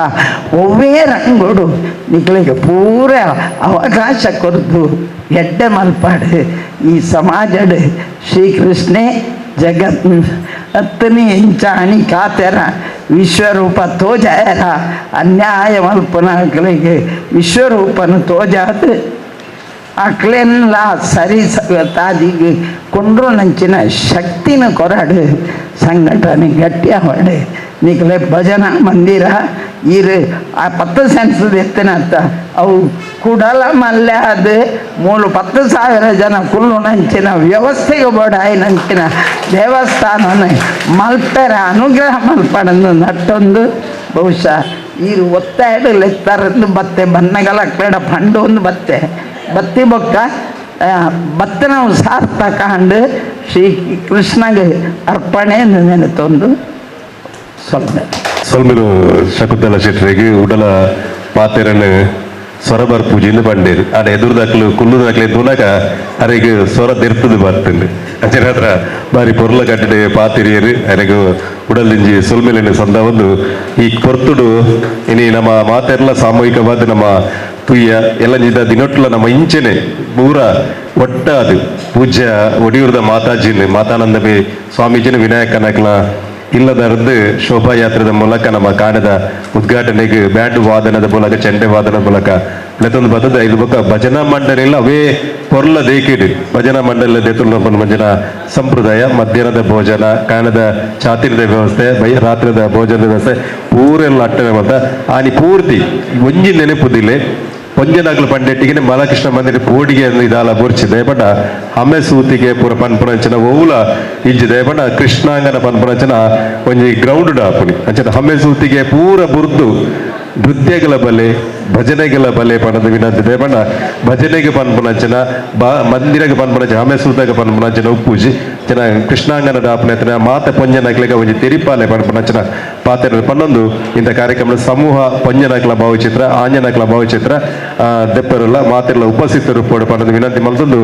ಒವ್ವೇ ರಂಗೋಡು ನಿಖಲಿಗೆ ಪೂರ ಅವಕಾಶ ಕೊರ್ದು ಎಡ್ಡೆ ಮಲ್ಪಾಡು ಈ ಸಮಾಜಡು ಶ್ರೀಕೃಷ್ಣೇ ಜಗತ್ ಹತ್ತನೇ ಇಂಚಾಣಿ ಕಾತೆರ ವಿಶ್ವರೂಪ ತೋಜಾಯರ ಅನ್ಯಾಯ ಮಲ್ಪನಗಳಿಗೆ ವಿಶ್ವರೂಪನು ತೋಜಾದು ಅಕ್ಲೆಲ್ಲ ಸರಿ ತಾದಿಗೆ ಕೊಂಡ್ರು ನಂಚಿನ ಶಕ್ತಿನ ಕೊರಡು ಸಂಘಟನೆ ಗಟ್ಟಿಯಾವಡು ನಿಖಲೆ ಭಜನಾ ಮಂದಿರ ಇರು ಆ 10 ಸೆನ್ಸದ ಎತ್ತಿನತ್ತ ಅವು ಕುಡಲ ಮಲ್ಯ ಅದು 10,000 ಜನ ಕುಲ್ಲು ನಂಚಿನ ವ್ಯವಸ್ಥೆಗೆ ಬೋಡಾಯಿ ನಂಚಿನ ದೇವಸ್ಥಾನನ ಮಲ್ಪರ ಅನುಗ್ರಹ ಮಲ್ಪಡನ್ನು ನಟ್ಟೊಂದು ಬಹುಶಃ ಇರು ಒತ್ತಾಯದಲ್ಲಿ ಎತ್ತರದ್ದು ಬತ್ತೆ ಬನ್ನಗಲ ಬೇಡ ಪಂಡು ಒಂದು ಬತ್ತಿ ಬೊಕ್ಕ ಬತ್ತ ನಾವು ಸಾರ್ಥಕ ಅಂಡು ಶ್ರೀ ಕೃಷ್ಣಗೆ ಅರ್ಪಣೆ ನೆನೆತೊಂದು ಸೊಲ್ಮೆನು ಶಕುಂತಲ ಶೆಟ್ಟರಿಗೆ ಉಡಲ ಪಾತೆರನ್ನು ಸ್ವರಬರ್ ಪೂಜೆಯಿಂದ ಬಂಡೇರು ಆಡ ಎದುರುದಾಕ್ಲು ಕುಲ್ಲುದಾಕ್ಲೆ ತುನಕ ಅರೆಗೆ ಸ್ವರ ದೆರ್ತದು ಬರ್ತಂಡು ಅಂಚನೆ ಹತ್ರ ಬಾರಿ ಪೊರ್ಲ ಕಟ್ಟಿಡೆ ಪಾತಿರಿಯರು ಅರೆಗೆ ಉಡಲಿಂಜಿ ಸೊಲ್ಮೆಲಿನ ಸಂದ ಒಂದು ಈ ಕೊರ್ತುಡು ಇನಿ ನಮ್ಮ ಮಾತೆರ್ಲ ಸಾಮೂಹಿಕವಾದ ನಮ್ಮ ತುಯ್ಯ ಎಲ್ಲ ನಿದ ದಿನೊಟ್ಲ ನಮ್ಮ ಇಂಚೆನೆ ಪೂರ ಒಟ್ಟಾದು ಪೂಜ್ಯ ಒಡಿಯೂರದ ಮಾತಾನಂದ ಸ್ವಾಮೀಜಿನ ವಿನಾಯಕನಕ್ಲ ಇಲ್ಲದರದ್ದು ಶೋಭಾಯಾತ್ರೆದ ಮೂಲಕ ನಮ್ಮ ಕಾಣದ ಉದ್ಘಾಟನೆಗೆ ಬ್ಯಾಂಡ್ ವಾದನದ ಮೂಲಕ ಚೆಂಡೆ ವಾದನದ ಮೂಲಕ ನೆತ್ತೊಂದು ಬದದ ಇದು ಬೊಕ್ಕ ಭಜನಾ ಮಂಡಳಿಲ್ಲ ಅವೇ ಪೊರ್ಲ ದೇಕಿಡು ಭಜನಾ ಮಂಡಳಿ ದೇತುಲ ಭಜನ ಸಂಪ್ರದಾಯ ಮಧ್ಯಾಹ್ನದ ಭೋಜನ ಕಾಣದ ಚಾತಿರದ ವ್ಯವಸ್ಥೆ ರಾತ್ರಿದ ಭೋಜನದ ವ್ಯವಸ್ಥೆ ಪೂರೆಲ್ಲ ಅಟ್ಟನೆ ಮತ್ತ ಆನಿ ಪೂರ್ತಿ ಒಂಜಿ ನೆನಪುದಿಲೆ ಪೊಂಜನಾಗ್ಲ ಪಂಡೆಟ್ಟಿಗೆ ಬಾಲಕೃಷ್ಣ ಮಂದಿರ ಪೋಡಿಗೆ ಇದಾಲ ಬುರ್ಚಿದೆ ಬಟ್ ಹಮ್ಮೆ ಸೂತಿಗೆ ಪೂರ ಪನ್ಪುನಂಚನ ಓವುಲ ಇಜ್ಜಿದೆ ಬಟ್ ಕೃಷ್ಣಾಂಗನ ಪನ್ಪುನಂಚನ ಒಂಜಿ ಗ್ರೌಂಡ್ ಡಾಪುನಿ ಅಂಚನ ಹಮ್ಮೆ ಸೂತಿಗೆ ಪೂರ ಬುರ್ದು ನೃತ್ಯಗಳ ಬಲೆ ಭಜನೆಗಳ ಬಲೆ ಪಣದ ವಿನಂತಿದೆ ಬಣ್ಣ ಭಜನೆಗೆ ಪನ್ಪುನಂಚನ ಮಂದಿರಗೆ ಪನ್ಪುನಂಚನ ಹಮ್ಮೆ ಸೂತಗೆ ಪನ್ಪುನಂಚನ ಉಪ್ಪುಜಿ ಜನ ಕೃಷ್ಣಾಂಗನ ಡಾಪನ ಮಾತೆ ಪೊಂಜನಕ್ಲೆಗೆ ಒಂಜಿ ತೆರಿಪಾಲೆ ಪನ್ಪುನಂಚನ ಪಾತ್ರ ಪನ್ನೊಂದು ಇಂಥ ಕಾರ್ಯಕ್ರಮದ ಸಮೂಹ ಪೊಂಜನಕ್ಲ ಭಾವಚಿತ್ರ ಆಂಜನಕ್ಲ ಭಾವಚಿತ್ರ ದೆಪ್ಪರುಲ್ಲ ಮಾತೆಲ್ಲ ಉಪಸ್ಥಿತರು ಪೋಡು ಪನ್ನದು ವಿನಂತಿ ಮಲ್ತೊಂದು